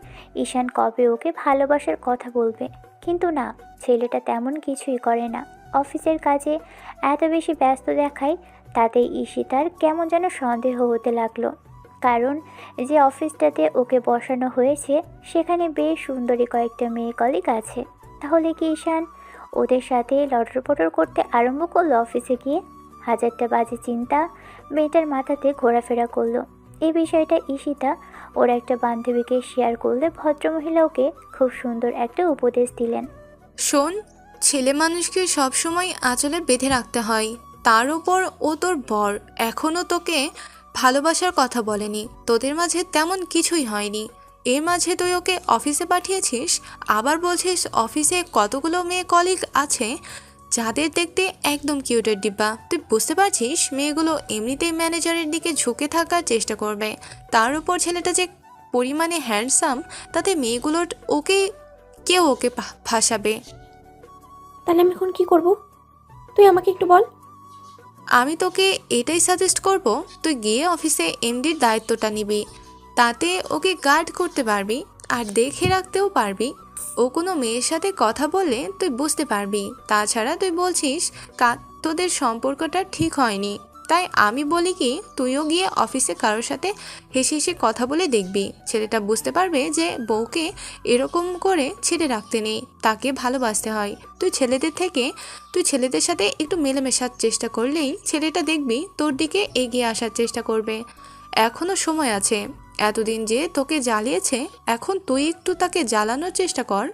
B: ঈশান কবে ওকে ভালোবাসার কথা বলবে, কিন্তু না, ছেলেটা তেমন কিছুই করে না। অফিসের কাজে এত বেশি ব্যস্ত দেখায়, তাতে ঈশিতার কেমন যেন সন্দেহ হতে লাগলো। কারণ যে অফিসটাতে ওকে বসানো হয়েছে সেখানে বেশ সুন্দরী কয়েকটা মেয়ে কলিগ আছে। তাহলে কি ঈশান ওদের সাথে লটরপটর করতে আরম্ভ করলো অফিসে গিয়ে? হাজারটা বাজে চিন্তা মেয়েটার মাথাতে ঘোরাফেরা করলো। এই বিষয়টা ঈশিতা ওর একটা বান্ধবীকে শেয়ার করলে ভদ্রমহিলা ওকে খুব সুন্দর একটা উপদেশ দিলেন।
I: শোন, ছেলে মানুষকে সবসময় আঁচলে বেঁধে রাখতে হয়, তার উপর ও তোর বর, এখনও তোকে ভালোবাসার কথা বলেনি, তোদের মাঝে তেমন কিছুই হয়নি। এর মাঝে তুই ওকে অফিসে পাঠিয়েছিস, আবার বলছিস অফিসে কতগুলো মেয়ে কলিগ আছে যাদের দেখতে একদম কিউটের ডিব্বা। তুই বুঝতে পারছিস মেয়েগুলো এমনিতেই ম্যানেজারের দিকে ঝুঁকে থাকার চেষ্টা করবে, তার উপর ছেলেটা যে পরিমাণে হ্যান্ডসাম, তাতে মেয়েগুলোর ওকে ফাঁসাবে।
C: তাহলে আমি এখন কি করব? তুই আমাকে একটু বল।
I: আমি তোকে এটাই সাজেস্ট করব, তুই গিয়ে অফিসে এমডির দায়িত্বটা নিবি, তাতে ওকে গার্ড করতে পারবি আর দেখে রাখতেও পারবি। ও কোনো মেয়ের সাথে কথা বললে তুই বুঝতে পারবি। তাছাড়া তুই বলছিস তোদের সম্পর্কটা ঠিক হয়নি, তাই আমি বলি কি তুইও গিয়ে অফিসে কারোর সাথে হেসে হেসে কথা বলে দেখবি, ছেলেটা বুঝতে পারবে যে বউকে এরকম করে ছেড়ে রাখতে নেই, তাকে ভালোবাসতে হয়। তুই ছেলেদের সাথে একটু মেলামেশার চেষ্টা করলেই ছেলেটা দেখবি তোর দিকে এগিয়ে আসার চেষ্টা করবে। এখনও সময় আছে, এতদিন যে তোকে জ্বালিয়েছে, এখন তুই একটু তাকে জ্বালানোর চেষ্টা কর।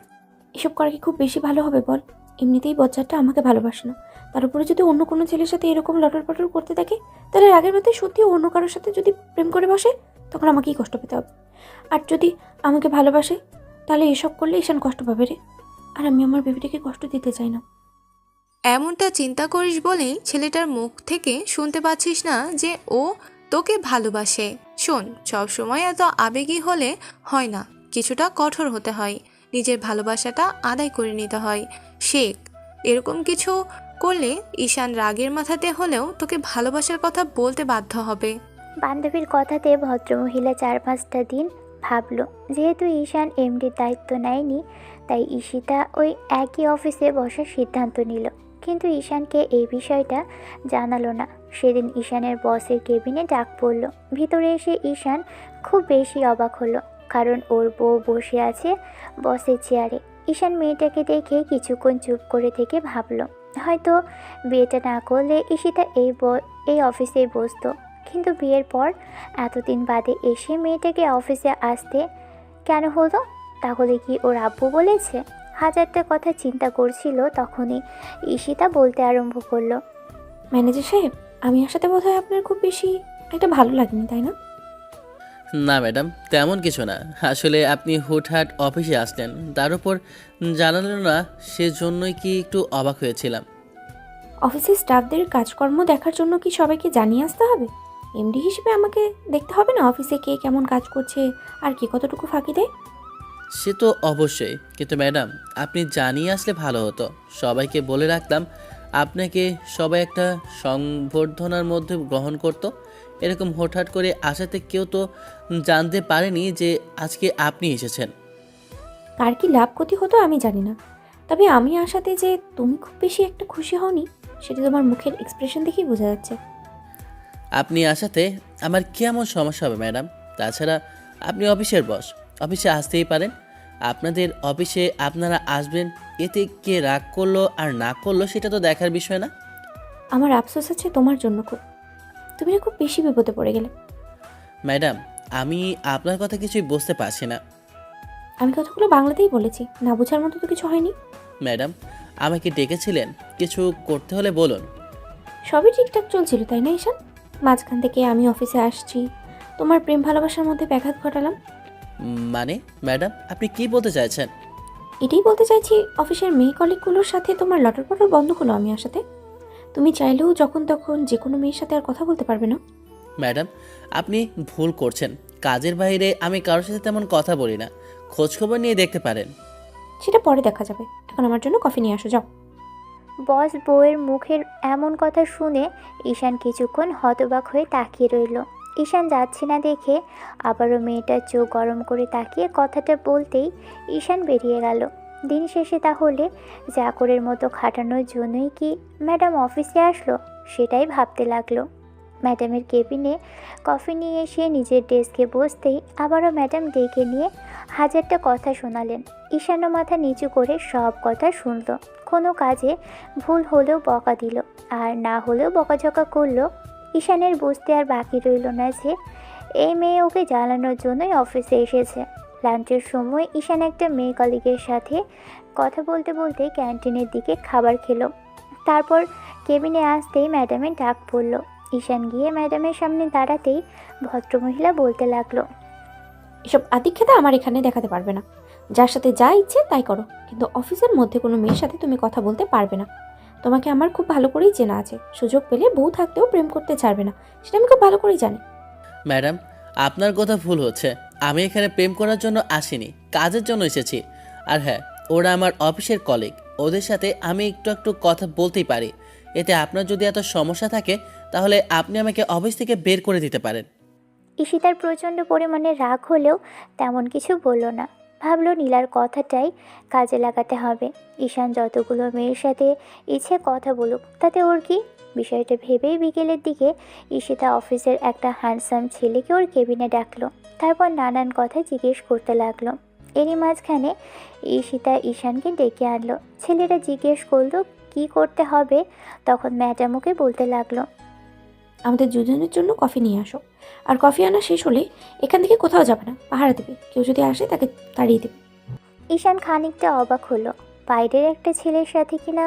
C: এসব করা কি খুব বেশি ভালো হবে বল? এমনিতেই বজ্জারটা আমাকে ভালোবাসে না, তার উপরে যদি অন্য কোনো ছেলের সাথে এরকম লটর পটর করতে থাকে, তাহলে রাগের মধ্যে সত্যি অন্য কারোর সাথে যদি প্রেম করে বসে, তখন আমাকেই কষ্ট পেতে হবে। আর যদি আমাকে ভালোবাসে, তাহলে এসব করলে ঈশান কষ্ট পাবে রে, আর আমি আমার বেবিটাকে কষ্ট দিতে চাই না।
I: এমনটা চিন্তা করিস বলেই ছেলেটার মুখ থেকে শুনতে পাচ্ছিস না যে ও তোকে ভালোবাসে। শোন, সবসময় এত আবেগী হলে হয় না, কিছুটা কঠোর হতে হয়, নিজের ভালোবাসাটা আদায় করে নিতে হয়। শেখ, এরকম কিছু করলে ঈশান রাগের মাথাতে হলেও তোকে ভালোবাসার কথা বলতে বাধ্য হবে।
B: বান্ধবীর কথাতে ভদ্রমহিলা 4-5টা দিন ভাবলো। যেহেতু ঈশান এমডির দায়িত্ব নেয়নি, তাই ঈশিতা ওই একই অফিসে বসার সিদ্ধান্ত নিল। কিন্তু ঈশানকে এই বিষয়টা জানালো না। সেদিন ঈশানের বসের কেবিনে ডাক পড়ল। ভিতরে এসে ঈশান খুব বেশি অবাক হলো, কারণ ওর বউ বসে আছে বসের চেয়ারে। ঈশান মেয়েটাকে দেখে কিছুক্ষণ চুপ করে থেকে ভাবলো, হয়তো বিয়েটা না করলে ঈশিতা এই অফিসেই বসতো, কিন্তু বিয়ের পর এতদিন বাদে এসে মেয়েটাকে অফিসে আসতে কেন হলো? তাহলে কি ওর আব্বু বলেছে? হাজারটা কথা চিন্তা করছিল, তখনই ঈশিতা বলতে আরম্ভ করলো,
C: ম্যানেজার সাহেব, আমি আসাতে বোধহয় আপনার খুব বেশি একটা ভালো লাগেনি, তাই না?
A: না ম্যাডাম, তেমন কিছু না। আসলে আপনি হুটহাট অফিসে আসলেন, তার উপর জানালেন না, সেজন্যই কি একটু অবাক হয়েছিলাম।
C: অফিসের স্টাফদের কাজকর্ম দেখার জন্য কি সবাইকে জানিয়ে আসতে হবে? এমডি হিসেবে আমাকে দেখতে হবে না অফিসে কে কেমন কাজ করছে আর কে কতটুকু ফাঁকি দেয়?
A: সে তো অবশ্যই, কিন্তু ম্যাডাম আপনি জানিয়ে আসলে ভালো হতো। সবাইকে বলে রাখতাম, আপনাকে সবাই একটা সংবর্ধনার মধ্যে গ্রহণ করতো। এরকম হঠাৎ করে আসাতে কেউ তো জানতে পারেনি যে আজকে আপনি এসেছেন।
C: কার কি লাভ ক্ষতি হতো আমি জানি না, তবে আমি আসাতে যে তুমি খুব বেশি একটা খুশি হওনি, সেটা তোমার মুখের এক্সপ্রেশন দেখেই বোঝা যাচ্ছে।
A: আপনি আসাতে আমার কেমন সমস্যা হবে ম্যাডাম? তাছাড়া আপনি অফিসের বস, অফিসে আসতেই পারেন। আপনাদের অফিসে আপনারা আসবেন, এতে কে রাগ করলো আর না করলো সেটা তো দেখার বিষয় না।
C: আমার আফসোস আছে তোমার জন্য খুব, তুমি না খুব বেশি বিপদে পড়ে গেলে।
A: ম্যাডাম আমি আপনার কথা কিছুই বুঝতে পারছি না।
C: আমি কথাগুলো বাংলাতেই বলেছি, না বোঝার মতো তো কিছু হয়নি।
A: ম্যাডাম আমাকে ডেকেছিলেন, কিছু করতে হলে বলুন।
C: সবই ঠিকঠাক চলছিল তাই না ঈশান? মাঝখান থেকে আমি অফিসে আসছি, তোমার প্রেম ভালোবাসার মধ্যে ব্যাঘাত ঘটালাম।
A: মানে ম্যাডাম আপনি কি বলতে চাইছেন?
C: এটাই বলতে চাইছি, অফিসের মেয়ে কলিগগুলোর সাথে তোমার লটর পটর বন্ধ হলো আমি আসাতে। তুমি চাইলেও যখন তখন যে কোনো মেয়ের সাথে আর কথা বলতে পারবে না।
A: ম্যাডাম আপনি ভুল করছেন, কাজের বাইরে আমি কারোর সাথে তেমন কথা বলি না, খোঁজখবর নিয়ে দেখতে পারেন।
C: সেটা পরে দেখা যাবে, এখন আমার জন্য কফি নিয়ে আসো যাও।
B: বস বউয়ের মুখের এমন কথা শুনে ঈশান কিছুক্ষণ হতবাক হয়ে তাকিয়ে রইল। ঈশান যাচ্ছে না দেখে আবারও মেয়েটার চোখ গরম করে তাকিয়ে কথাটা বলতেই ঈশান বেরিয়ে গেল। দিন শেষে তাহলে চাকরের মতো খাটানোর জন্যই কি ম্যাডাম অফিসে আসলো, সেটাই ভাবতে লাগলো। ম্যাডামের কেবিনে কফি নিয়ে এসে নিজের ডেস্কে বসতেই আবারও ম্যাডাম ডেকে নিয়ে হাজারটা কথা শোনালেন। ঈশানও মাথা নিচু করে সব কথা শুনল। কোনো কাজে ভুল হলেও বকা দিল, আর না হলেও বকাঝকা করলো। ঈশানের বুঝতে আর বাকি রইল না যে এই মেয়ে ওকে জ্বালানোর জন্যই অফিসে এসেছে। লাঞ্চের সময় ঈশান একটা মেয়ে কলিগের সাথে কথা বলতে বলতে ক্যান্টিনের দিকে খাবার খেলো। তারপর কেবিনে আসতেই ম্যাডামের ডাক পড়ল। ঈশান গিয়ে ম্যাডামের সামনে দাঁড়াতেই ভদ্রমহিলা বলতে লাগলো,
C: এসব আদিক্ষেতা আমার এখানে দেখাতে পারবে না। যার সাথে যা ইচ্ছে তাই করো, কিন্তু অফিসের মধ্যে কোনো মেয়ের সাথে তুমি কথা বলতে পারবে না। তোমাকে আমার খুব ভালো করেই চেনা আছে, সুযোগ পেলে বউ থাকতেও প্রেম করতে ছাড়বে না, সেটা আমি খুব ভালো করেই জানি।
A: ম্যাডাম, আপনার কথা ভুল হচ্ছে। আমি এখানে প্রেম করার জন্য আসিনি, কাজের জন্য এসেছি। আর হ্যাঁ, ওরা আমার অফিসের কলিগ, ওদের সাথে আমি একটু একটু কথা বলতেই পারি। এতে আপনার যদি এত সমস্যা থাকে তাহলে আপনি আমাকে অফিস থেকে বের করে দিতে পারেন।
B: ঈশিতার প্রচণ্ড পরিমাণে রাগ হলেও তেমন কিছু বলল না। ভাবলো নীলার কথাটাই কাজে লাগাতে হবে। ঈশান যতগুলো মেয়ের সাথে ইচ্ছে কথা বলুক, তাতে ওর কি। বিষয়টা ভেবেই বিকেলের দিকে ঈশিতা অফিসের একটা হ্যান্ডসাম ছেলেকে ওর কেবিনে ডাকলো। তারপর নানান কথা জিজ্ঞেস করতে লাগলো। এরই মাঝখানে ঈশিতা ঈশানকে ডেকে আনলো। ছেলেরা জিজ্ঞেস করলো কি করতে হবে, তখন ম্যাডাম ওকে বলতে লাগলো,
C: আমাদের দুজনের জন্য কফি নিয়ে আসো, আর কফি আনা শেষ হলে এখান থেকে কোথাও যাবে না, পাহারা দেবে। কেউ যদি আসে তাকে তাড়িয়ে দেবে।
B: ঈশান খানিকটা অবাক হলো। বাইরের একটা ছেলের সাথে কিনা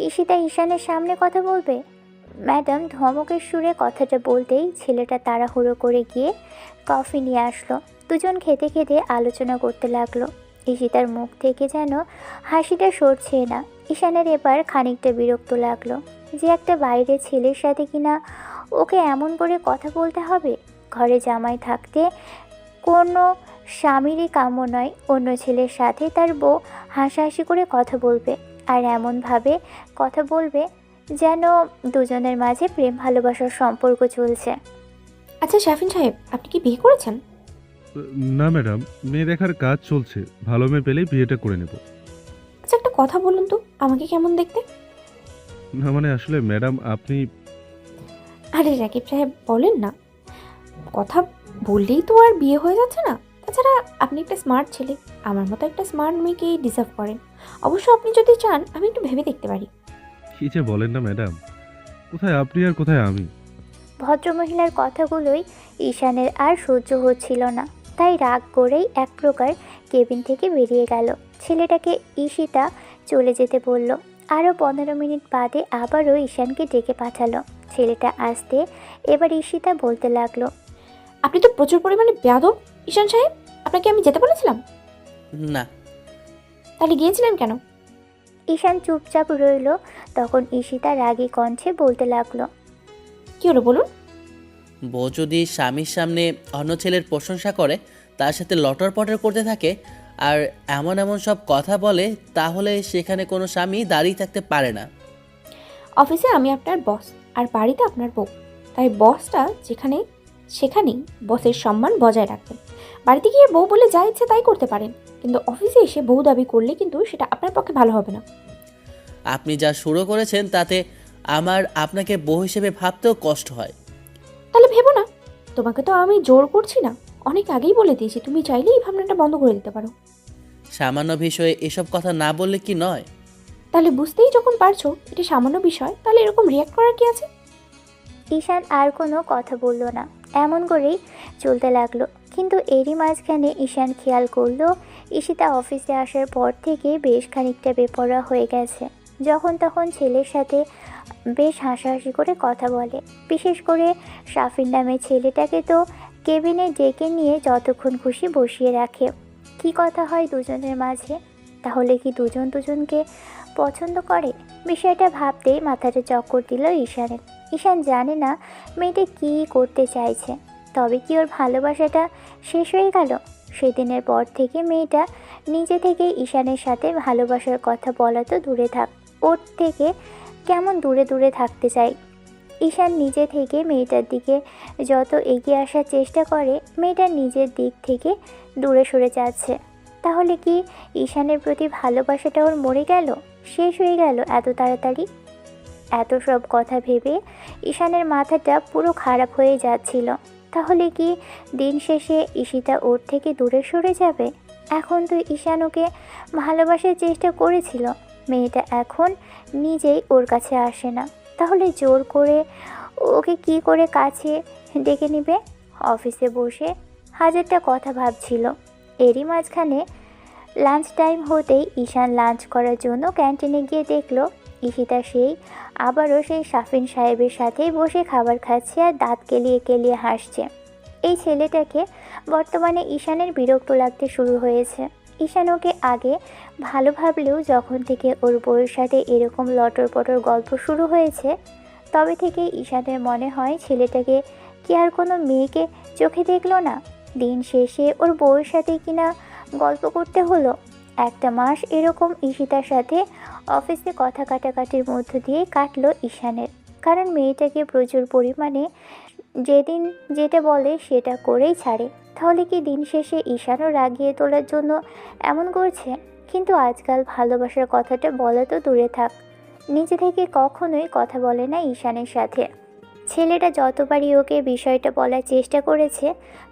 B: ঈশিতা ঈশানের সামনে কথা বলবে। ম্যাডাম ধমকের সুরে কথাটা বলতেই ছেলেটা তাড়াহুড়ো করে গিয়ে কফি নিয়ে আসলো। দুজন খেতে খেতে আলোচনা করতে লাগলো। ঈশিতার মুখ থেকে যেন হাসিটা সরছে না। ঈশানের এবার খানিকটা বিরক্ত লাগলো যে একটা বাইরের ছেলের সাথে কিনা ওকে এমন করে কথা বলতে হবে। ঘরে জামাই থাকতে কোনো স্বামীরই কাম্য নয় অন্য ছেলের সাথে তার বউ হাসাহাসি করে কথা বলবে, আর এমনভাবে কথা বলবে যেন দুজনের মাঝে প্রেম ভালোবাসার সম্পর্ক চলছে।
C: আচ্ছা শাফিন সাহেব, আপনি কি বিয়ে করেছেন?
J: না ম্যাডাম, মেয়ে দেখার কাজ চলছে, ভালো মেয়ে পেলেই বিয়েটা করে নেব।
C: আচ্ছা একটা কথা বলুন তো, আমাকে কেমন দেখতে?
J: না মানে আসলে ম্যাডাম আপনি...
C: আরে রাকিব সাহেব বলেন না, কথা বললেই তো আর বিয়ে হয়ে যাচ্ছে না। তাছাড়া আপনি একটা স্মার্ট ছেলে, আমার মতো একটা স্মার্ট মেয়েকেই ডিজার্ভ করেন। অবশ্য আপনি যদি চান আমি একটু ভেবে দেখতে পারি।
J: কি যে বলেন না ম্যাডাম, কোথায় আপনি আর কোথায় আমি?
B: ভদ্রমহিলার কথাগুলোই ঈশানের আর সহ্য হচ্ছিল না, তাই রাগ করেই এক প্রকার কেবিন থেকে বেরিয়ে গেল। ছেলেটাকে ঈশিতা চলে যেতে বলল। আরও 15 মিনিট বাদে আবারও ঈশানকে ডেকে পাঠালো। ছেলেটা আসতে এবার ঈশিতা বলতে লাগলো,
C: আপনি তো প্রচুর পরিমাণে বেয়াদব ঈশান সাহেব। আপনাকে আমি যেতে বলেছিলাম?
A: না।
C: তাহলে গিয়েছিলেন কেন?
B: ঈশান চুপচাপ রইল। তখন ঈশিতা রাগী কণ্ঠে বলতে লাগলো,
C: কি হলো বলুন?
A: বউ যদি স্বামীর সামনে অন্য ছেলের প্রশংসা করে, তার সাথে লটর পটর করতে থাকে আর এমন এমন সব কথা বলে, তাহলে সেখানে কোনো স্বামী দাঁড়িয়ে থাকতে পারে না।
C: অফিসে আমি আপনার বস আর বাড়িতে আপনার বউ, তাই বসটা যেখানে সেখানেই বসের সম্মান বজায় রাখবেন। বাড়িতে গিয়ে বউ বলে যা ইচ্ছে তাই করতে পারেন, কিন্তু অফিসে এসে বউ দাবি করলে কিন্তু সেটা আপনার পক্ষে ভালো হবে না।
A: আপনি যা শুরু করেছেন তাতে আমার আপনাকে বউ হিসেবে ভাবতেও কষ্ট হয়।
C: তাহলে ভেবো না, তোমাকে তো আমি জোর করছি না। অনেক আগেই বলে দিয়েছি, তুমি চাইলেই এই ভাবনাটা বন্ধ করে দিতে পারো।
A: সামান্য বিষয়ে এসব কথা না বললে কি নয়?
C: তাহলে বুঝতেই যখন পারছো এটা সামান্য বিষয়, তাহলে এরকম রিয়াক্ট করার কি আছে?
B: ঈশান আর কোনো কথা বলল না, এমন করেই চলতে লাগলো। কিন্তু এরই মাঝখানে ঈশান খেয়াল করলো ঈশিতা অফিসে আসার পর থেকে বেশ খানিকটা বেপরোয়া হয়ে গেছে। যখন তখন ছেলের সাথে বেশ হাসাহাসি করে কথা বলে। বিশেষ করে শাফিন নামে ছেলেটাকে তো কেবিনে ডেকে নিয়ে যতক্ষণ খুশি বসিয়ে রাখে। কি কথা হয় দুজনের মাঝে? তাহলে কি দুজন দুজনকে পছন্দ করে? বিষয়টা ভাবতেই মাথাটা চক্কর দিল ঈশানের। ঈশান জানে না মেয়েটা কী করতে চাইছে। তবে কি ওর ভালোবাসাটা শেষ হয়ে গেল? সেদিনের পর থেকে মেয়েটা নিজে থেকে ঈশানের সাথে ভালোবাসার কথা বলা তো দূরে থাক, ওর থেকে কেমন দূরে দূরে থাকতে চাই। ঈশান নিজে থেকে মেয়েটার দিকে যত এগিয়ে আসার চেষ্টা করে, মেয়েটা নিজের দিক থেকে দূরে সরে যাচ্ছে। তাহলে কি ঈশানের প্রতি ভালোবাসাটা ওর মরে গেল, শেষ হয়ে গেল এত তাড়াতাড়ি? এত সব কথা ভেবে ঈশানের মাথাটা পুরো খারাপ হয়ে যাচ্ছিল। তাহলে কি দিন শেষে ঈশিতা ওর থেকে দূরে সরে যাবে? এখন তো ঈশান ওকে ভালোবাসার চেষ্টা করেছিল, মেয়েটা এখন নিজেই ওর কাছে আসে না, তাহলে জোর করে ওকে কি করে কাছে ডেকে নেবে? অফিসে বসে হাজারটা কথা ভাবছিল। এরই মাঝখানে লাঞ্চ টাইম হতেই ঈশান লাঞ্চ করার জন্য ক্যান্টিনে গিয়ে দেখলো ঈশিতা আবারও সেই সাফিন সাহেবের সাথেই বসে খাবার খাচ্ছে আর দাঁত কেলিয়ে কেলিয়ে হাসছে। এই ছেলেটাকে বর্তমানে ঈশানের বিরক্ত লাগতে শুরু হয়েছে। ঈশান ওকে আগে ভালো ভাবলেও যখন থেকে ওর বউয়ের সাথে এরকম লটর পটর গল্প শুরু হয়েছে তবে থেকে ঈশানের মনে হয় ছেলেটাকে কি আর কোনো মেয়েকে চোখে দেখলো না। দিন শেষে ওর বউয়ের সাথে কিনা গল্প করতে হলো। একটা মাস এরকম ঈশিতার সাথে অফিসে কথা কাটাকাটির মধ্য দিয়ে কাটলো ঈশানের, কারণ মেয়েটাকে প্রচুর পরিমাণে যেদিন যেটা বলে সেটা করেই ছাড়ে। তাহলে কি দিন শেষে ঈশানও রাগিয়ে তোলার জন্য এমন করছে? কিন্তু আজকাল ভালোবাসার কথাটা বলা তো দূরে থাক, নিজে থেকে কখনোই কথা বলে না ঈশানের সাথে। ছেলেটা যতবারই ওকে বিষয়টা বলার চেষ্টা করেছে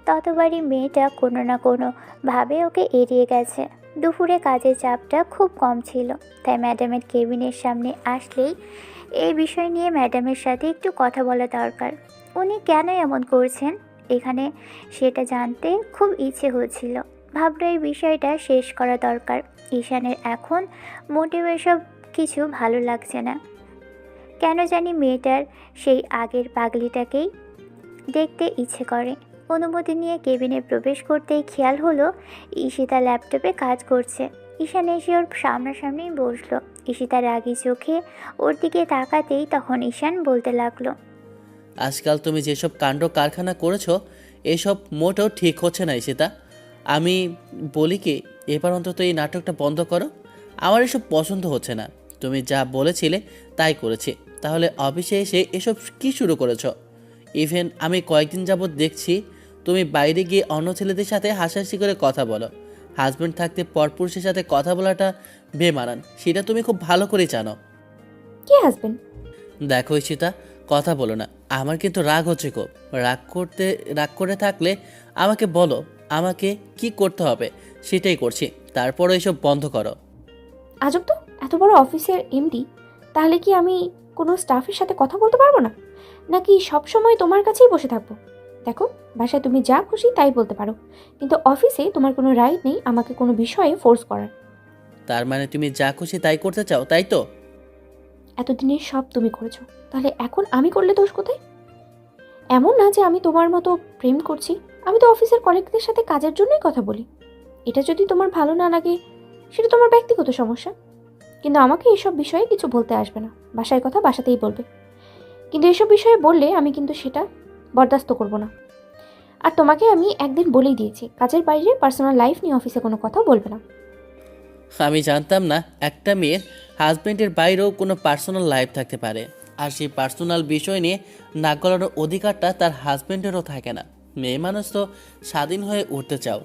B: ততবারই মেয়েটা কোনো না কোনোভাবে ওকে এড়িয়ে গেছে। দুপুরে কাজের চাপটা খুব কম ছিল, তাই ম্যাডামের কেবিনের সামনে আসলেই এই বিষয় নিয়ে ম্যাডামের সাথে একটু কথা বলা দরকার। উনি কেন এমন করছেন এখানে সেটা জানতে খুব ইচ্ছে হচ্ছিল। ভাবলো এই বিষয়টা শেষ করা দরকার। ঈশানের এখন মোটেও এসব কিছু ভালো লাগছে না। কেন জানি মেয়েটার সেই আগের পাগলিটাকেই দেখতে ইচ্ছে করে। অনুমতি নিয়ে কেবিনে প্রবেশ করতেই খেয়াল হলো ঈশিতা ল্যাপটপে কাজ করছে। ঈশান এসে ওর সামনাসামনি বসলো। ঈশিতা রাগী চোখে ওর দিকে তাকাতেই তখন ঈশান বলতে লাগলো,
A: আজকাল তুমি যেসব কাণ্ড কারখানা করেছো এসব মোটেও ঠিক হচ্ছে না ঈশিতা। আমি বলি কি, এবার অন্তত এই নাটকটা বন্ধ করো। আমার এসব পছন্দ হচ্ছে না। তুমি যা বলেছিলে তাই করেছি, তাহলে অফিসে এসে এসব কি শুরু করেছো? ইভেন আমি কয়েকদিন যাবৎ দেখছি তুমি বাইরে গিয়ে অন্য ছেলেদের সাথে হাসাহাসি করে কথা বলো। হাজব্যান্ড থাকতে পরপুরুষের সাথে কথা বলাটা বেমানান, সেটা তুমি খুব ভালো করেই জানো।
C: কি হাজবেন্ড?
A: দেখো ঈশিতা, কথা বলো না, আমার কিন্তু রাগ হচ্ছে খুব। রাগ করে থাকলে আমাকে বলো, আমাকে কি করতে হবে সেটাই করছি, তারপরও এসব বন্ধ করো।
C: আজব তো, এত বড় অফিসের এমডি, তাহলে কি আমি কোনো স্টাফের সাথে কথা বলতে পারবো না, নাকি সব সময় তোমার কাছেই বসে থাকবো? দেখো, বাসায় তুমি যা খুশি তাই বলতে পারো, কিন্তু অফিসে তোমার কোনো রাইট নেই আমাকে কোনো বিষয়ে ফোর্স করার।
A: তার মানে তুমি যা খুশি তাই করতে চাও, তাই তো?
C: এতদিনের সব তুমি করেছো, তাহলে এখন আমি করলে দোষ কোথায়? এমন না যে আমি তোমার মতো প্রেম করছি, আমি তো অফিসের কলিগদের সাথে কাজের জন্যই কথা বলি। এটা যদি তোমার ভালো না লাগে সেটা তোমার ব্যক্তিগত সমস্যা, কিন্তু আমাকে এইসব বিষয়ে কিছু বলতে আসবে না। বাসায় কথা বাসাতেই বলবে, কিন্তু এসব বিষয়ে বললে আমি কিন্তু সেটা বরদাস্ত করব না। আর তোমাকে আমি একদিন বলেই দিয়েছি, কাজের বাইরে পার্সোনাল লাইফ নিয়ে অফিসে কোনো কথা বলবে না।
A: আমি জানতাম না একটা মেয়ের হাজব্যান্ডের বাইরেও কোনো পার্সোনাল লাইফ থাকতে পারে, আর সেই পার্সোনাল বিষয় নিয়ে নাক গলানোর অধিকারটা তার হাজব্যান্ডেরও থাকে না। মেয়ে মানুষ তো স্বাধীন হয়ে উঠতে চাও,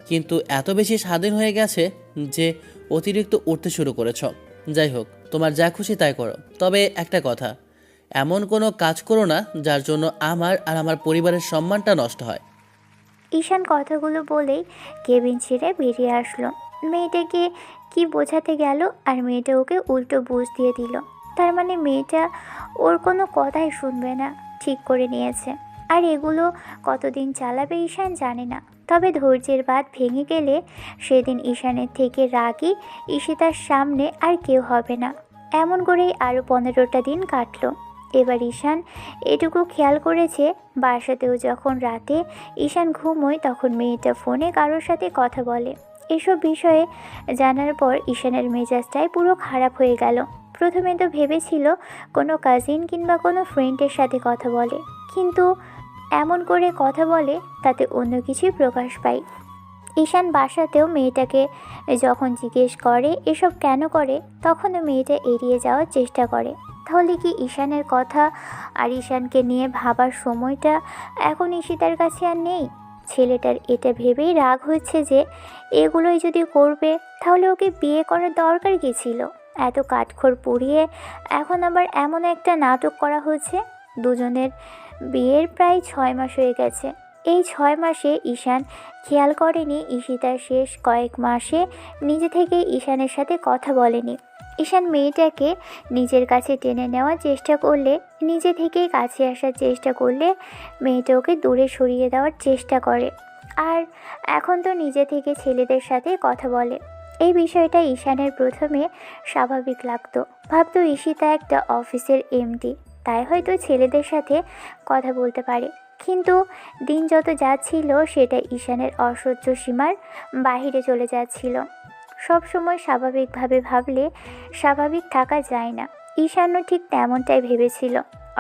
A: কিন্তু এত বেশি স্বাধীন হয়ে গেছে যে অতিরিক্ত উঠতে শুরু করেছ। যাই হোক, তোমার যা খুশি তাই করো, তবে একটা কথা, এমন কোনো কাজ করো না যার জন্য আমার আর আমার পরিবারের সম্মানটা নষ্ট হয়।
B: ঈশান কথাগুলো বলেই কেবিন ছেড়ে বেরিয়ে আসলো। মেয়েটাকে কি বোঝাতে গেল আর মেয়েটা ওকে উল্টো বুঝ দিয়ে দিল। তার মানে মেয়েটা ওর কোনো কথাই শুনবে না, ঠিক করে নিয়েছে। আর এগুলো কতদিন চালাবে ঈশান জানে না, তবে ধৈর্যের বাঁধ ভেঙে গেলে সেদিন ঈশানের থেকে রাগী ঈশিতার সামনে আর কেউ হবে না। এমন করেই আরও 15টা দিন কাটলো। এবার ঈশান এটুকু খেয়াল করেছে, বাসাতেও যখন রাতে ঈশান ঘুমোয় তখন মেয়েটা ফোনে কারোর সাথে কথা বলে। এসব বিষয়ে জানার পর ঈশানের মেজাজটাই পুরো খারাপ হয়ে গেল। প্রথমে তো ভেবেছিল কোনো কাজিন কিংবা কোনো ফ্রেন্ডের সাথে কথা বলে, কিন্তু এমন করে কথা বলে তাতে অন্য কিছুই প্রকাশ পায়। ঈশান বাসাতেও মেয়েটাকে যখন জিজ্ঞেস করে এসব কেন করে, তখনও মেয়েটা এড়িয়ে যাওয়ার চেষ্টা করে। তাহলে কি ঈশানের কথা আর ঈশানকে নিয়ে ভাবার সময়টা এখন ঈশিতার কাছে আর নেই? ছেলেটার এটা ভেবেই রাগ হচ্ছে যে এগুলোই যদি করবে তাহলে ওকে বিয়ে করার দরকার কী ছিল? এত কাঠখড় পুড়িয়ে এখন আবার এমন একটা নাটক করা হচ্ছে। দুজনের বিয়ের প্রায় 6 মাস হয়ে গেছে। এই 6 মাসে ঈশান খেয়াল করেনি ঈশিতার শেষ কয়েক মাসে নিজে থেকে ঈশানের সাথে কথা বলেনি। ঈশান মেয়েটাকে নিজের কাছে টেনে নেওয়ার চেষ্টা করলে, নিজে থেকেই কাছে আসার চেষ্টা করলে মেয়েটা ওকে দূরে সরিয়ে দেওয়ার চেষ্টা করে। আর এখন তো নিজে থেকে ছেলেদের সাথে কথা বলে। এই বিষয়টা ঈশানের প্রথমে স্বাভাবিক লাগতো। ভাবতো ঈশিতা একটা অফিসের এমডি, তাই হয়তো ছেলেদের সাথে কথা বলতে পারে। কিন্তু দিন যত যাচ্ছিল সেটা ঈশানের অসহ্য সীমার বাহিরে চলে যাচ্ছিল। সবসময় স্বাভাবিকভাবে ভাবলে স্বাভাবিক থাকা যায় না। ঈশানও ঠিক তেমনটাই ভেবেছিল।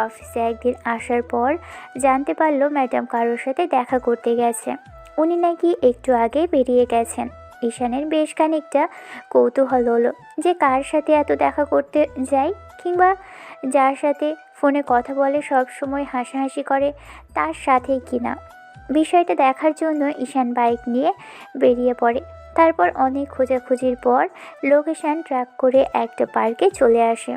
B: অফিসে একদিন আসার পর জানতে পারলো ম্যাডাম কারোর সাথে দেখা করতে গেছে। উনি নাকি একটু আগে বেরিয়ে গেছেন। ঈশানের বেশ খানিকটা কৌতূহল হলো যে কার সাথে এত দেখা করতে যায়, কিংবা যার সাথে ফোনে কথা বলে সব সময় হাসাহাসি করে তার সাথেই কিনা। বিষয়টা দেখার জন্য ঈশান বাইক নিয়ে বেরিয়ে পড়ে। তারপর অনেক খোঁজাখুঁজির পর লোকেশন ট্র্যাক করে একটা পার্কে চলে আসে।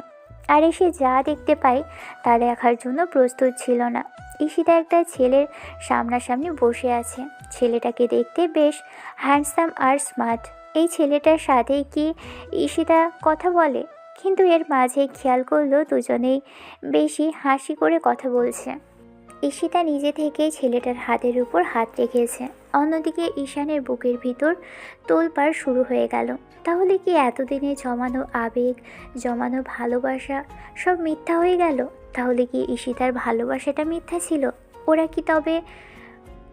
B: আর এসে যা দেখতে পায় তা দেখার জন্য প্রস্তুত ছিল না। ঈশিতা একটা ছেলের সামনাসামনি বসে আছে। ছেলেটাকে দেখতে বেশ হ্যান্ডসাম আর স্মার্ট। এই ছেলেটার সাথেই কি ঈশিতা কথা বলে? কিন্তু এর মাঝে খেয়াল করলো দুজনেই বেশি হাসি করে কথা বলছে। ঈশিতা নিজে থেকেই ছেলেটার হাতের উপর হাত রেখেছে। অন্যদিকে ঈশানের বুকের ভিতর তোলপাড় শুরু হয়ে গেল। তাহলে কি এতদিনে জমানো আবেগ, জমানো ভালোবাসা সব মিথ্যা হয়ে গেল? তাহলে কি ঈশিতার ভালোবাসাটা মিথ্যা ছিল? ওরা কি তবে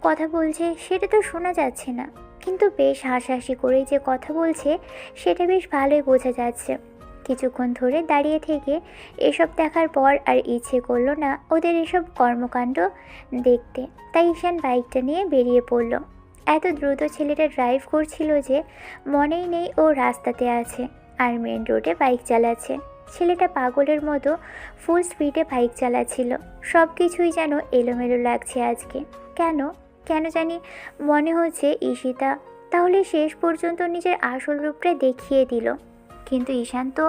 B: কথা বলছে সেটা তো শোনা যাচ্ছে না, কিন্তু বেশ হাসাহাসি করেই যে কথা বলছে সেটা বেশ ভালোই বোঝা যাচ্ছে। কিছুক্ষণ ধরে দাঁড়িয়ে থেকে এসব দেখার পর আর ইচ্ছে করলো না ওদের এসব কর্মকাণ্ড দেখতে। তাই ঈশান বাইকটা নিয়ে বেরিয়ে পড়ল। এত দ্রুত ছেলেটা ড্রাইভ করছিল যে মনেই নেই ও রাস্তাতে আছে আর মেন রোডে বাইক চালাচ্ছে। ছেলেটা পাগলের মতো ফুল স্পিডে বাইক চালাচ্ছিল। সব কিছুই যেন এলোমেলো লাগছে আজকে। কেন কেন জানি মনে হচ্ছে ঈশিতা তাহলে শেষ পর্যন্ত নিজের আসল রূপটা দেখিয়ে দিল। কিন্তু ঈশান তো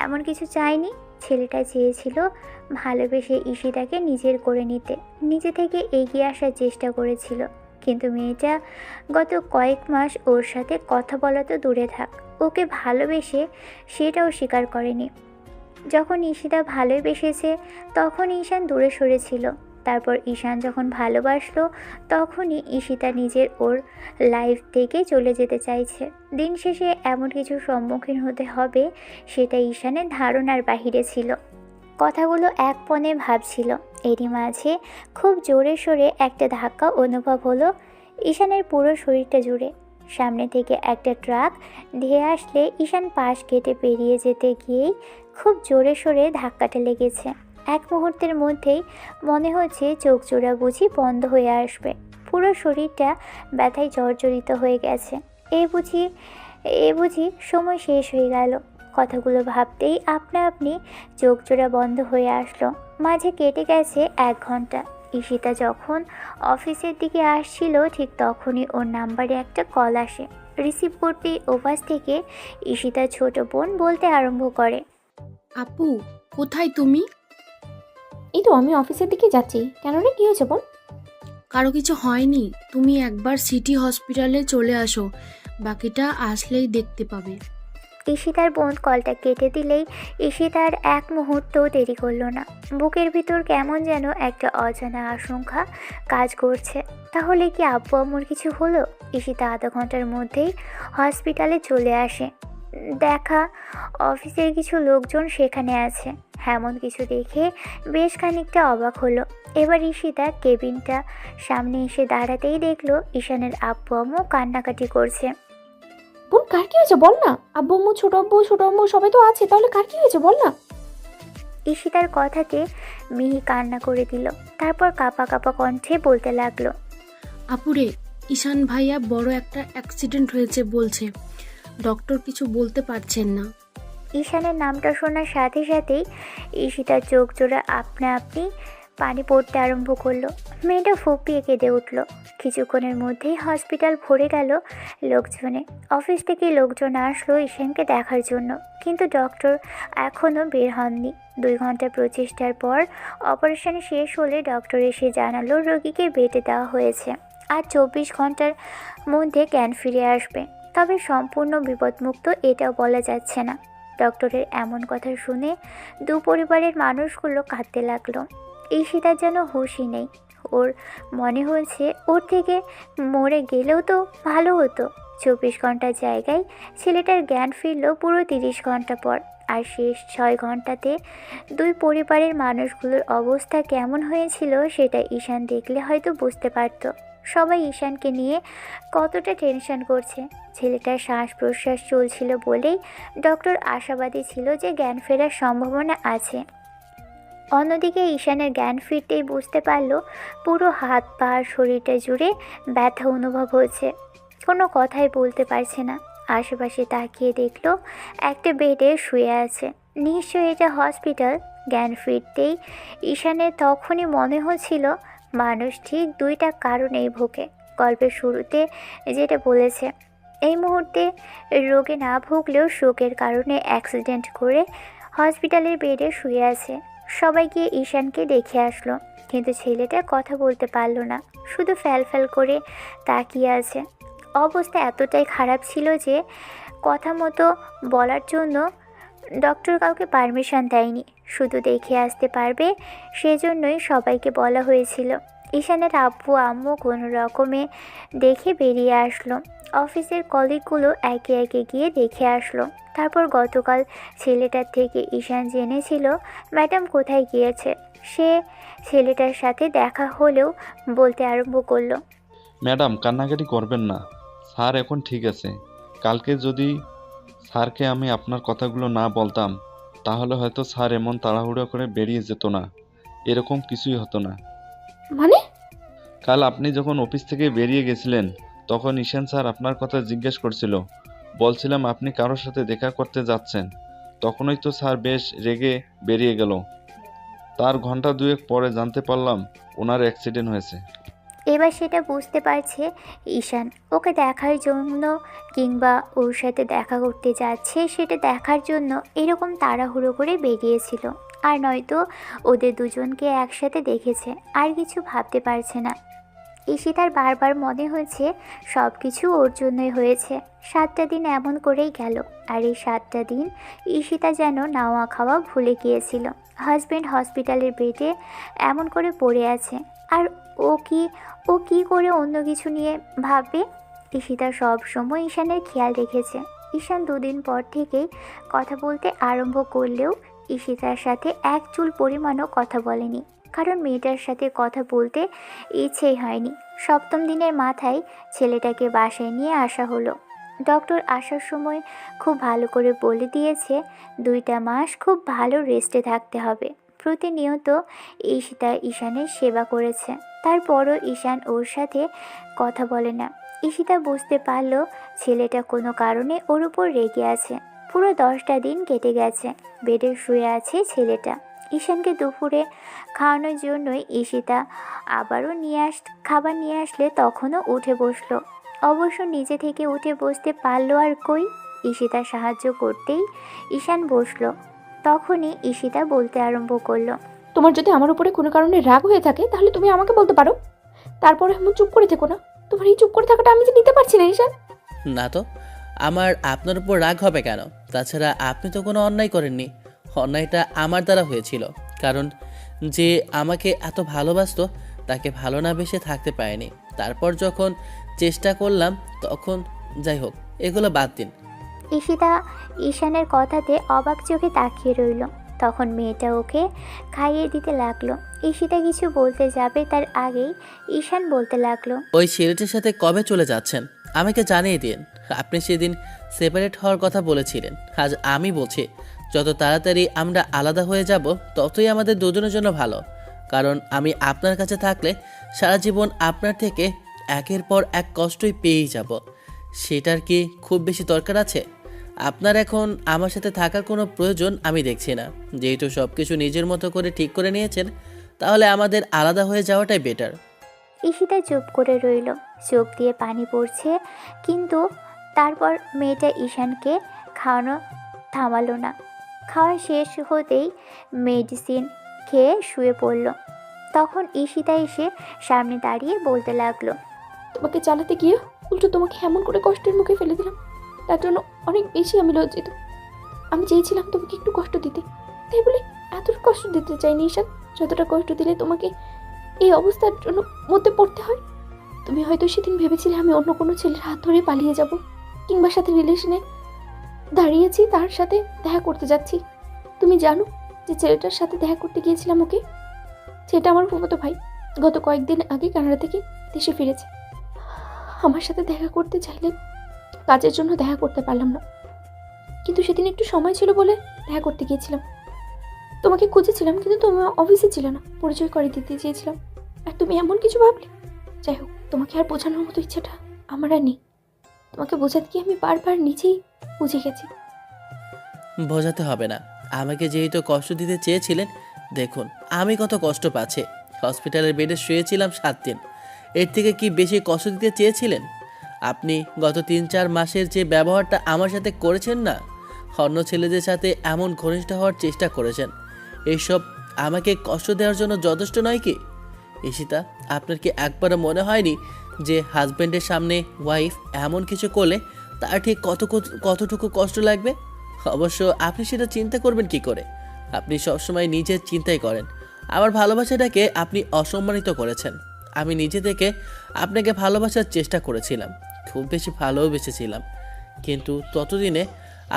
B: এমন কিছু চায়নি। ছেলেটা চেয়েছিল ভালোবেসে ঈশিতাকে নিজের করে নিতে, নিজে থেকে এগিয়ে আসার চেষ্টা করেছিল। কিন্তু মেয়েটা গত কয়েক মাস ওর সাথে কথা বলা তো দূরে থাক, ওকে ভালোবেসে সেটাও স্বীকার করেনি। যখন ঈশিতা ভালোই বেসেছে তখন ঈশান দূরে সরেছিল। তারপর ঈশান যখন ভালোবাসলো তখনই ঈশিতা নিজের ওর লাইফ থেকে চলে যেতে চাইছে। দিন শেষে এমন কিছু সম্মুখীন হতে হবে সেটা ঈশানের ধারণার বাহিরে ছিল। কথাগুলো এক মনে ভাবছিল। এরই মাঝে খুব জোরে সোরে একটা ধাক্কা অনুভব হলো ঈশানের পুরো শরীরটা জুড়ে। সামনে থেকে একটা ট্রাক ধেয়ে আসলে ঈশান পাশ কেটে পেরিয়ে যেতে গিয়েই খুব জোরে সোরে ধাক্কাটা লেগেছে। এক মুহূর্তের মধ্যেই মনে হচ্ছে চোখ জোড়া বুঝি বন্ধ হয়ে আসবে। পুরো শরীরটা ব্যথায় জর্জরিত হয়ে গেছে। এ বুঝি সময় শেষ হয়ে গেল। কথাগুলো ভাবতেই আপনা আপনি চোখ জোড়া বন্ধ হয়ে আসলো। মাঝে কেটে গেছে 1 ঘন্টা। ঈশিতা যখন অফিসের দিকে আসছিল ঠিক তখনই ওর নাম্বারে একটা কল আসে। রিসিভ করতেই ওপাশ থেকে ঈশিতার ছোট বোন বলতে আরম্ভ করে,
K: আপু কোথায় তুমি?
C: এই তো আমি অফিসের দিকে যাচ্ছি। কেন রে, কী হয়েছে বোন?
K: কারো কিছু হয়নি, তুমি একবার সিটি হসপিটালে চলে আসো, বাকিটা আসলেই দেখতে পাবে।
B: ঈশিতার বোন কলটা কেটে দিলেই ঈশিতার এক মুহূর্ত দেরি করলো না। বুকের ভিতর কেমন যেন একটা অজানা আশঙ্কা কাজ করছে। তাহলে কি আব্বু আম্মুর কিছু হলো? ঈশিতা আধা ঘন্টার মধ্যেই হসপিটালে চলে আসে। দেখা অফিসের কিছু লোকজন সেখানে আছে। এমন কিছু দেখে বেশ খানিকটা অবাক হলো। এবার ঈশিতা কেবিনটা সামনে এসে দাঁড়াতেই দেখলো ঈশানের আব্বু আম্মু কান্নাকাটি করছে।
C: বোন, কার কি হয়েছে বল না? আব্বু আম্মু, ছোট আম্মু সবাই তো আছে, তাহলে কার কি হয়েছে বল না?
B: ঈশিতার কথাতে মিহি কান্না করে দিল। তারপর কাঁপা কাঁপা কণ্ঠে বলতে লাগলো,
K: আপুরে, ঈশান ভাইয়া বড় একটা অ্যাক্সিডেন্ট হয়েছে বলছে, ডক্টর কিছু বলতে পারছেন না।
B: ঈশানের নামটা শোনার সাথে সাথেই ঈশিতার চোখ জোড়া আপনা আপনি পানি পড়তে আরম্ভ করলো। মেয়েটা ফুপিয়ে কেঁদে উঠল। কিছুক্ষণের মধ্যেই হসপিটাল ভরে গেল লোকজনে। অফিস থেকে লোকজন আসলো ঈশানকে দেখার জন্য, কিন্তু ডক্টর এখনও বের হননি। 2 ঘন্টা প্রচেষ্টার পর অপারেশন শেষ হলে ডক্টর এসে জানালো রোগীকে বেডে দেওয়া হয়েছে, আর 24 ঘন্টার মধ্যে জ্ঞান ফিরে আসবে। তবে সম্পূর্ণ বিপদমুক্ত এটাও বলা যাচ্ছে না। ডক্টরের এমন কথা শুনে 2 পরিবারের মানুষগুলো কাঁদতে লাগলো। ঈশিতার যেন হুঁশই নেই। ওর মনে হচ্ছে ওর থেকে মরে গেলেও তো ভালো হতো। 24 ঘন্টার জায়গায় ছেলেটার জ্ঞান ফিরল পুরো 30 ঘন্টা পর। আর শেষ 6 ঘন্টাতে দুই পরিবারের মানুষগুলোর অবস্থা কেমন হয়েছিল সেটা ঈশান দেখলে হয়তো বুঝতে পারত। সবাই ঈশানকে নিয়ে কতটা টেনশন করছে। ছেলেটার শ্বাস প্রশ্বাস চলছিল বলেই ডক্টর আশাবাদী ছিল যে জ্ঞান ফেরার সম্ভাবনা আছে। অন্যদিকে ঈশানের জ্ঞান ফিরতেই বুঝতে পারল পুরো হাত পা শরীরটা জুড়ে ব্যথা অনুভব হচ্ছে। কোনো কথাই বলতে পারছে না। আশেপাশে তাকিয়ে দেখল একটা বেডে শুয়ে আছে। নিশ্চয়ই এটা হসপিটাল। জ্ঞান ফিরতেই ঈশানের তখনই মনে হচ্ছিল মানুষ ঠিক দুইটা কারণেই ভোগে। গল্পের শুরুতে যেটা বলেছে, এই মুহূর্তে রোগে না ভুগলেও শোকের কারণে অ্যাক্সিডেন্ট করে হসপিটালের বেডে শুয়ে আছে। সবাই গিয়ে ঈশানকে দেখে আসলো, কিন্তু ছেলেটা কথা বলতে পারল না, শুধু ফ্যাল করে তাকিয়ে আছে। অবস্থা এতটাই খারাপ ছিল যে কথা মতো বলার জন্য ডক্টর কাউকে পারমিশন দেয়নি, শুধু দেখে আসতে পারবে সেজন্যই সবাইকে বলা হয়েছিল। ঈশানের আব্বু আম্মু কোনো রকমে দেখে বেরিয়ে আসলো। অফিসের কলিগগুলো একে একে গিয়ে দেখে আসলো। তারপর গতকাল ছেলেটার থেকে ঈশান জেনেছিল ম্যাডাম কোথায় গিয়েছে। সে ছেলেটার সাথে দেখা হলেও বলতে আরম্ভ করলো,
L: ম্যাডাম কান্নাকাটি করবেন না, স্যার এখন ঠিক আছে। কালকে যদি স্যারকে আমি আপনার কথাগুলো না বলতাম তাহলে হয়তো স্যার এমন তাড়াহুড়ো করে বেরিয়ে যেত না, এরকম কিছুই হতো না।
C: মানে?
L: কাল আপনি যখন অফিস থেকে বেরিয়ে গেছিলেন তখন ঈশান স্যার আপনার কথা জিজ্ঞেস করছিল, বলছিলাম আপনি কারোর সাথে দেখা করতে যাচ্ছেন, তখনই তো স্যার বেশ রেগে বেরিয়ে গেল। তার ঘন্টা দুয়েক পরে জানতে পারলাম ওনার অ্যাক্সিডেন্ট হয়েছে।
B: এবার সেটা বুঝতে পারছে ঈশান ওকে দেখার জন্য কিংবা ওর সাথে দেখা করতে যাচ্ছে সেটা দেখার জন্য এরকম তাড়াহুড়ো করে বেরিয়েছিল, আর নয়তো ওদের দুজনকে একসাথে দেখেছে। আর কিছু ভাবতে পারছে না। ঈশিতার বারবার মনে হয়েছে সব কিছু ওর জন্যই হয়েছে। 7টা দিন এমন করেই গেল, আর এই 7টা দিন ঈশিতা যেন নাওয়া খাওয়া ভুলে গিয়েছিল। হাজব্যান্ড হসপিটালের বেডে এমন করে পড়ে আছে, আর ও কি করে অন্য কিছু নিয়ে ভাববে। ঈশিতা সব সময় ঈশানের খেয়াল রেখেছে। ঈশান 2 দিন পর থেকেই কথা বলতে আরম্ভ করলেও ঈশিতার সাথে এক চুল পরিমাণও কথা বলেনি, কারণ মেয়েটার সাথে কথা বলতে ইচ্ছেই হয়নি। 7ম দিনের মাথায় ছেলেটাকে বাসায় নিয়ে আসা হলো। ডক্টর আসার সময় খুব ভালো করে বলে দিয়েছে 2টা মাস খুব ভালো রেস্টে থাকতে হবে। প্রতিনিয়ত ঈশিতা ঈশানের সেবা করেছে, তারপরও ঈশান ওর সাথে কথা বলে না। ঈশিতা বুঝতে পারল ছেলেটা কোনো কারণে ওর উপর রেগে আছে। পুরো 10টা দিন কেটে গেছে, বেডে শুয়ে আছে ছেলেটা। ঈশানকে দুপুরে খাওয়ানোর জন্যই ঈশিতা আবারও খাবার নিয়ে আসলে তখনও উঠে বসলো। অবশ্য নিজে থেকে উঠে বসতে পারলো আর কই। ঈশিতা সাহায্য করতেই ঈশান বসলো। তখনই ঈশিতা বলতে আরম্ভ করলো,
C: তোমার যদি আমার উপরে কোনো কারণে রাগ হয়ে থাকে তাহলে তুমি আমাকে বলতে পারো, তারপরে এমন চুপ করে থেকো না। তোমার এই চুপ করে থাকাটা আমি যে নিতে পারছি না ঈশান।
A: না তো, আমার আপনার উপর রাগ হবে কেন? তাছাড়া আপনি তো কোনো অন্যায় করেননি। অন্যায়টা আমার দ্বারা হয়েছিল, কারণ যে আমাকে এত ভালোবাসতো তাকে ভালো না বেসে থাকতে পারেনি। তারপর যখন চেষ্টা করলাম তখন, যাই হোক এগুলো বাদ দিন।
B: ঈশিতা ঈশানের কথাতে অবাক চোখে তাকিয়ে রইল। তখন মেয়েটা ওকে খাইয়ে দিতে লাগলো। ঈশিতা কিছু বলতে যাবে তার আগেই ঈশান বলতে লাগলো,
A: ওই ছেলেটির সাথে কবে চলে যাচ্ছেন আমাকে জানিয়ে দিন। আপনি সেদিন সেপারেট হওয়ার কথা বলেছিলেন, আজ আমি বলছি যত তাড়াতাড়ি আমরা আলাদা হয়ে যাব ততই আমাদের দুজনের জন্য ভালো। কারণ আমি আপনার কাছে থাকলে সারা জীবন আপনার থেকে একের পর এক কষ্টই পেয়েই যাব। সেটার কি খুব বেশি দরকার আছে? আপনার এখন আমার সাথে থাকার কোনো প্রয়োজন আমি দেখছি না। যেহেতু সব কিছু নিজের মতো করে ঠিক করে নিয়েছেন, তাহলে আমাদের আলাদা হয়ে যাওয়াটাই বেটার।
B: ঈশিতা চুপ করে রইল, চোখ দিয়ে পানি পড়ছে। কিন্তু তারপর মেয়েটা ঈশানকে খাওয়ানো থামালো না। খাওয়া শেষ হতেই মেডিসিন খেয়ে শুয়ে পড়ল। তখন ঈশিতা এসে সামনে দাঁড়িয়ে বলতে লাগলো,
C: তোমাকে চালাতে গিয়ে উল্টো তোমাকে এমন করে কষ্টের মুখে ফেলে দিলাম, তার জন্য অনেক বেশি আমি লজ্জিত। আমি চেয়েছিলাম তোমাকে একটু কষ্ট দিতে, তাই বলে এতটা কষ্ট দিতে চাইনি ঈশান, যতটা কষ্ট দিলে তোমাকে এই অবস্থার জন্য মধ্যে পড়তে হয়। তুমি হয়তো সেদিন ভেবেছিলে আমি অন্য কোনো ছেলের হাত ধরে পালিয়ে যাব, কিংবা সাথে রিলেশনে দাঁড়িয়েছি, তার সাথে দেখা করতে যাচ্ছি। তুমি জানো যে ছেলেটার সাথে দেখা করতে গিয়েছিলাম ওকে, সেটা আমার ফুফাতো ভাই। গত কয়েকদিন আগে কানাডা থেকে দেশে ফিরেছে। আমার সাথে দেখা করতে চাইলে কাজের জন্য দেখা করতে পারলাম না, কিন্তু সেদিন একটু সময় ছিল বলে দেখা করতে গিয়েছিলাম। তোমাকে খুঁজেছিলাম কিন্তু তুমি অফিসে ছিল না, পরিচয় করে দিতে চেয়েছিলাম, আর তুমি এমন কিছু ভাবলে। যাই হোক, তোমাকে আর বোঝানোর মতো ইচ্ছাটা আমার আর নেই। তোমাকে বোঝাতে গিয়ে আমি বারবার নিজেই বুঝে গেছি।
A: বোঝাতে হবে না, আমাকে যেহেতু কষ্ট দিতে চেয়েছিলেন, দেখুন আমি কত কষ্ট পাচ্ছি। হসপিটালের বেডে শুয়েছিলাম 7 দিন, এর থেকে কি বেশি কষ্ট দিতে চেয়েছিলেন? আপনি গত 3-4 মাসের যে ব্যবহারটা আমার সাথে করেছেন না, অন্য ছেলেদের সাথে এমন ঘনিষ্ঠ হওয়ার চেষ্টা করেছেন, এইসব আমাকে কষ্ট দেওয়ার জন্য যথেষ্ট নয় কি? ঈশিতা, আপনার কি একবারও মনে হয়নি যে হাজব্যান্ডের সামনে ওয়াইফ এমন কিছু করলে তার ঠিক কতটুকু কষ্ট লাগবে? অবশ্য আপনি সেটা চিন্তা করবেন কি করে? আপনি সবসময় নিজের চিন্তাই করেন। আমার ভালোবাসাটাকে আপনি অসম্মানিত করেছেন। আমি নিজে থেকে আপনাকে ভালোবাসার চেষ্টা করেছিলাম, খুব বেশি ভালোবেসেছিলাম, কিন্তু ততদিনে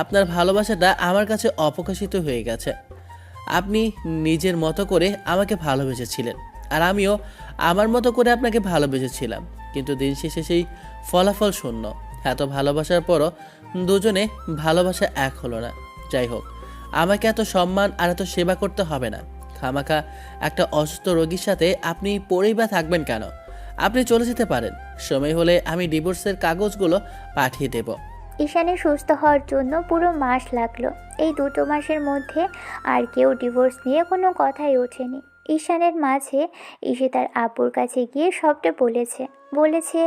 A: আপনার ভালোবাসাটা আমার কাছে অপ্রকাশিত হয়ে গেছে। আপনি নিজের মতো করে আমাকে ভালোবেসেছিলেন, আর আমিও আমার মতো করে আপনাকে ভালোবেসেছিলাম, কিন্তু দিন শেষে সেই ফলাফল শূন্য। এত ভালোবাসার পরও দুজনে ভালোবাসা এক হলো না। যাই হোক, আমাকে এত সম্মান আর এত সেবা করতে হবে না। খামাখা একটা অসুস্থ রোগীর সাথে আপনি পড়েই বা থাকবেন কেন? আপনি চলে যেতে পারেন, সময় হলে আমি ডিভোর্সের কাগজগুলো পাঠিয়ে দেব।
B: ঈশানের সুস্থ হওয়ার জন্য পুরো মাস লাগলো। এই 2 মাসের মধ্যে আর কেউ ডিভোর্স নিয়ে কোনো কথাই ওঠেনি। ঈশানের মাঝে ঈশিতার আব্বুর কাছে গিয়ে সবটা বলেছে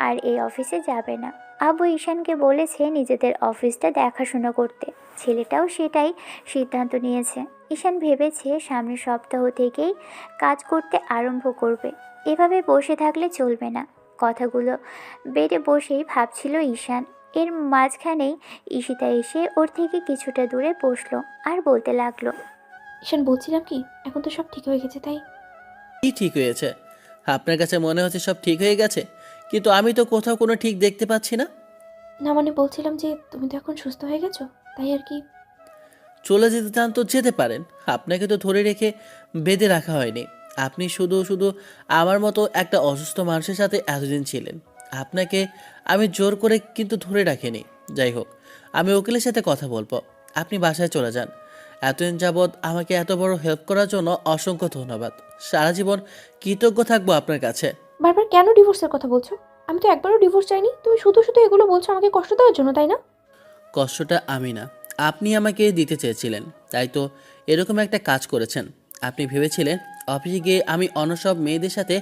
B: আর এই অফিসে যাবে না। আব্বু ঈশানকে বলেছে নিজেদের অফিসটা দেখাশোনা করতে। ছেলেটাও সেটাই সিদ্ধান্ত নিয়েছে। ঈশান ভেবেছে সামনের সপ্তাহ থেকেই কাজ করতে আরম্ভ করবে। এভাবে বসে থাকলে চলবে না। কথাগুলো বেডে বসেই ভাবছিল ঈশান। এর মাঝখানেই ঈশিতা এসে ওর থেকে কিছুটা দূরে বসলো আর বলতে লাগলো,
C: ঈশান, বলছিলাম কি, এখন তো সব ঠিক হয়ে গেছে, তাই?
A: কি ঠিক হয়েছে? আপনার কাছে মনে হচ্ছে সব ঠিক হয়ে গেছে, কিন্তু আমি তো কোথাও কোনো ঠিক দেখতে পাচ্ছি না।
C: না মানে বলছিলাম যে তুমি তো এখন সুস্থ হয়ে গেছো, তাই আর কি।
A: চলে যেতে চান তো যেতে পারেন, আপনাকে তো ধরে রেখে বেঁধে রাখা হয়নি। আপনি শুধু শুধু আমার মতো একটা অসুস্থ মানুষের সাথে এতদিন ছিলেন, আপনাকে আমি জোর করে কিন্তু ধরে রাখিনি। যাই হোক, আমি উকিলের সাথে কথা বলবো, আপনি বাসায় চলে যান। এতদিন যাবৎ আমাকে এত বড় হেল্প করার জন্য অসংখ্য ধন্যবাদ। সারা জীবন কৃতজ্ঞ থাকবো আপনার কাছে।
C: বারবার কেন ডিভোর্সের কথা বলছো? আমি তো একবারও ডিভোর্স চাইনি। তুমি শুধু শুধু এগুলো বলছো আমাকে কষ্ট দেওয়ার জন্য, তাই না?
A: কষ্টটা আমি না, আপনি আমাকে দিতে চেয়েছিলেন, তাই তো এরকম একটা কাজ করেছেন। আপনি ভেবেছিলেন অফিসে গিয়ে আমি অন্য সব মেয়েদের সাথে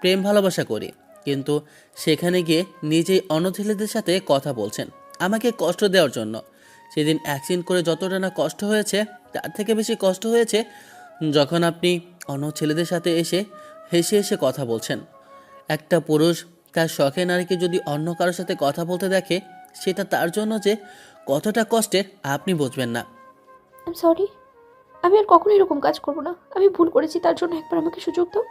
A: প্রেম ভালোবাসা করি, কিন্তু সেখানে গিয়ে নিজেই অন্য ছেলেদের সাথে কথা বলছেন আমাকে কষ্ট দেওয়ার জন্য। সেদিন অ্যাক্সিডেন্ট করে যতটা না কষ্ট হয়েছে, তার থেকে বেশি কষ্ট হয়েছে যখন আপনি অন্য ছেলেদের সাথে এসে হেসে হেসে কথা বলছেন। একটা পুরুষ তার শখের নারীকে যদি অন্য কারোর সাথে কথা বলতে দেখে, সেটা তার জন্য যে কতটা কষ্টের আপনি বুঝবেন না।
C: আই এম সরি, আমি আর কখনো এরকম কাজ করবো না। আমি ভুল করেছি, তার জন্য একবার আমাকে সুযোগ দাও।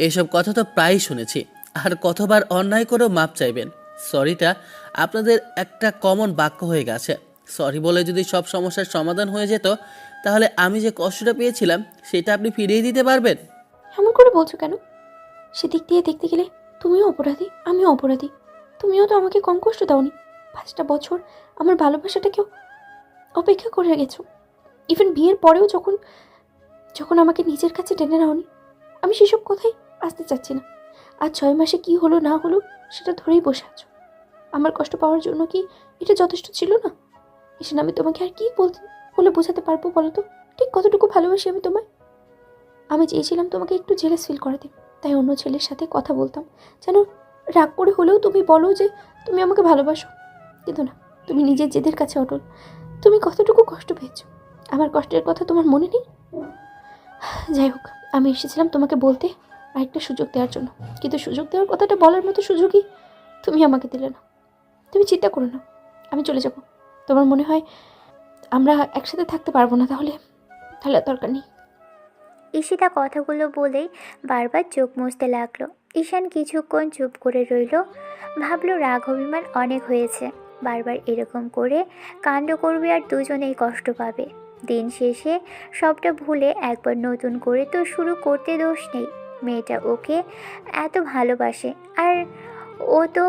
A: এইসব কথা তো প্রায়ই শুনেছি, আর কতবার অন্যায় করেও মাপ চাইবেন। সরিটা আপনাদের একটা কমন বাক্য হয়ে গেছে। সরি বলে যদি সব সমস্যার সমাধান হয়ে যেত, তাহলে আমি যে কষ্টটা পেয়েছিলাম সেটা আপনি ফিরিয়ে দিতে পারবেন।
C: এমন করে বলছো কেন? সেদিক দিয়ে দেখতে গেলে তুমিও অপরাধী, আমিও অপরাধী। তুমিও তো আমাকে কম কষ্ট দাওনি। 5টা বছর আমার ভালোবাসাটাকেও অপেক্ষা করে গেছো। ইভেন বিয়ের পরেও যখন আমাকে নিজের কাছে টেনে নাওনি। আমি সেসব কথাই আসতে চাচ্ছি না। আর 6 মাসে কি হলো না হলো সেটা ধরেই বসে আছো। আমার কষ্ট পাওয়ার জন্য কি এটা যথেষ্ট ছিল না? এসে আমি তোমাকে আর কি বলে বোঝাতে পারবো বলো তো? ঠিক কতটুকু ভালোবাসি আমি তোমায়। আমি চেয়েছিলাম তোমাকে একটু জেলাস ফিল করাতে, তাই অন্য ছেলের সাথে কথা বলতাম, যেন রাগ করে হলেও তুমি বলো যে তুমি আমাকে ভালোবাসো। কিন্তু না, তুমি নিজের জেদের কাছে অটল। তুমি কতটুকু কষ্ট পেয়েছো, আমার কষ্টের কথা তোমার মনে নেই? যাই হোক, আমি এসেছিলাম তোমাকে বলতে আর একটা সুযোগ দেওয়ার জন্য, কিন্তু সুযোগ দেওয়ার কথাটা বলার মতো সুযোগই তুমি আমাকে দিলে না। তুমি চিন্তা করো না, আমি চলে যাব। তোমার মনে হয় আমরা একসাথে থাকতে পারবো না, তাহলে দরকার নেই।
B: ঈশিতা কথাগুলো বলেই বারবার চোখ মুছতে লাগলো। ঈশান কিছুক্ষণ চুপ করে রইল। ভাবলো রাগ অভিমান অনেক হয়েছে, বারবার এরকম করে কাণ্ড করবে আর দুজনেই কষ্ট পাবে। দিন শেষে সবটা ভুলে একবার নতুন করে তো শুরু করতে দোষ নেই। মেয়েটা ওকে এত ভালোবাসে আর ও তো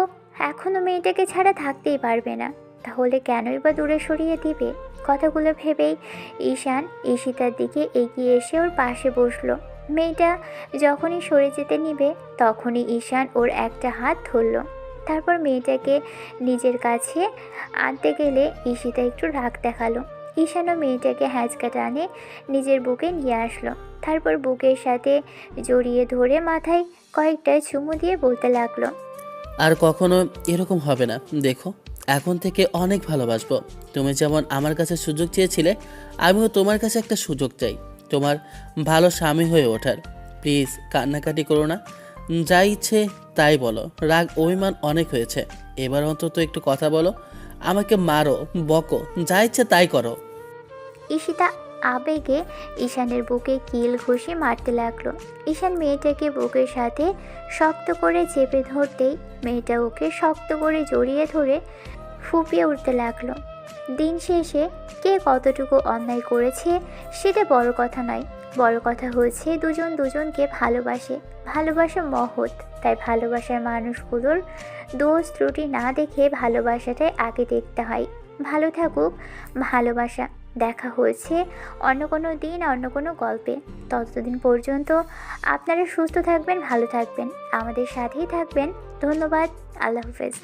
B: এখনও মেয়েটাকে ছাড়া থাকতেই পারবে না, তাহলে কেনই বা দূরে সরিয়ে দিবে? কথাগুলো ভেবেই ঈশান ঈশিতার দিকে এগিয়ে এসে ওর পাশে বসলো। মেয়েটা যখনই সরে যেতে নিবে তখনই ঈশান ওর একটা হাত ধরল। তারপর মেয়েটাকে নিজের কাছে আনতে গেলে ঈশিতা একটু রাগ দেখালো। ঈশানও মেয়েটাকে হ্যাঁচকা টানে নিজের বুকে নিয়ে আসলো। তারপর বুকের সাথে জড়িয়ে ধরে মাথায় কয়েকটা চুমু দিয়ে বলতে লাগলো,
A: আর কখনো এরকম হবে না। দেখো, এখন থেকে অনেক ভালোবাসবো। তুমি যেমন আমার কাছে সুযোগ চেয়েছিলে, আমিও তোমার কাছে একটা সুযোগ চাই তোমার ভালো স্বামী হয়ে ওঠার। প্লিজ কান্নাকাটি করো না, যা ইচ্ছে তাই বলো। রাগ অভিমান অনেক হয়েছে, এবার অন্তত একটু কথা বলো। আমাকে মারো, বকো, যা ইচ্ছে তাই করো।
B: ঈশিতা আবেগে ঈশানের বুকে কিল ঘুষি মারতে লাগলো। ঈশান মেয়েটাকে বুকের সাথে শক্ত করে চেপে ধরতেই মেয়েটা ওকে শক্ত করে জড়িয়ে ধরে ফুপিয়ে উঠতে লাগলো। দিন শেষে কে কতটুকু অন্যায় করেছে সেটা বড় কথা নয়, বড় কথা হচ্ছে দুজন দুজনকে ভালোবাসে। ভালোবাসা মহৎ, তাই ভালোবাসার মানুষগুলোর দোষ ত্রুটি না দেখে ভালোবাসাটাই আগে দেখতে হয়। ভালো থাকুক ভালোবাসা। দেখা হয়েছে অন্য কোনো দিন অন্য কোনো গল্পে। ততদিন পর্যন্ত আপনারা সুস্থ থাকবেন, ভালো থাকবেন, আমাদের সাথেই থাকবেন। ধন্যবাদ। আল্লাহ হাফেজ।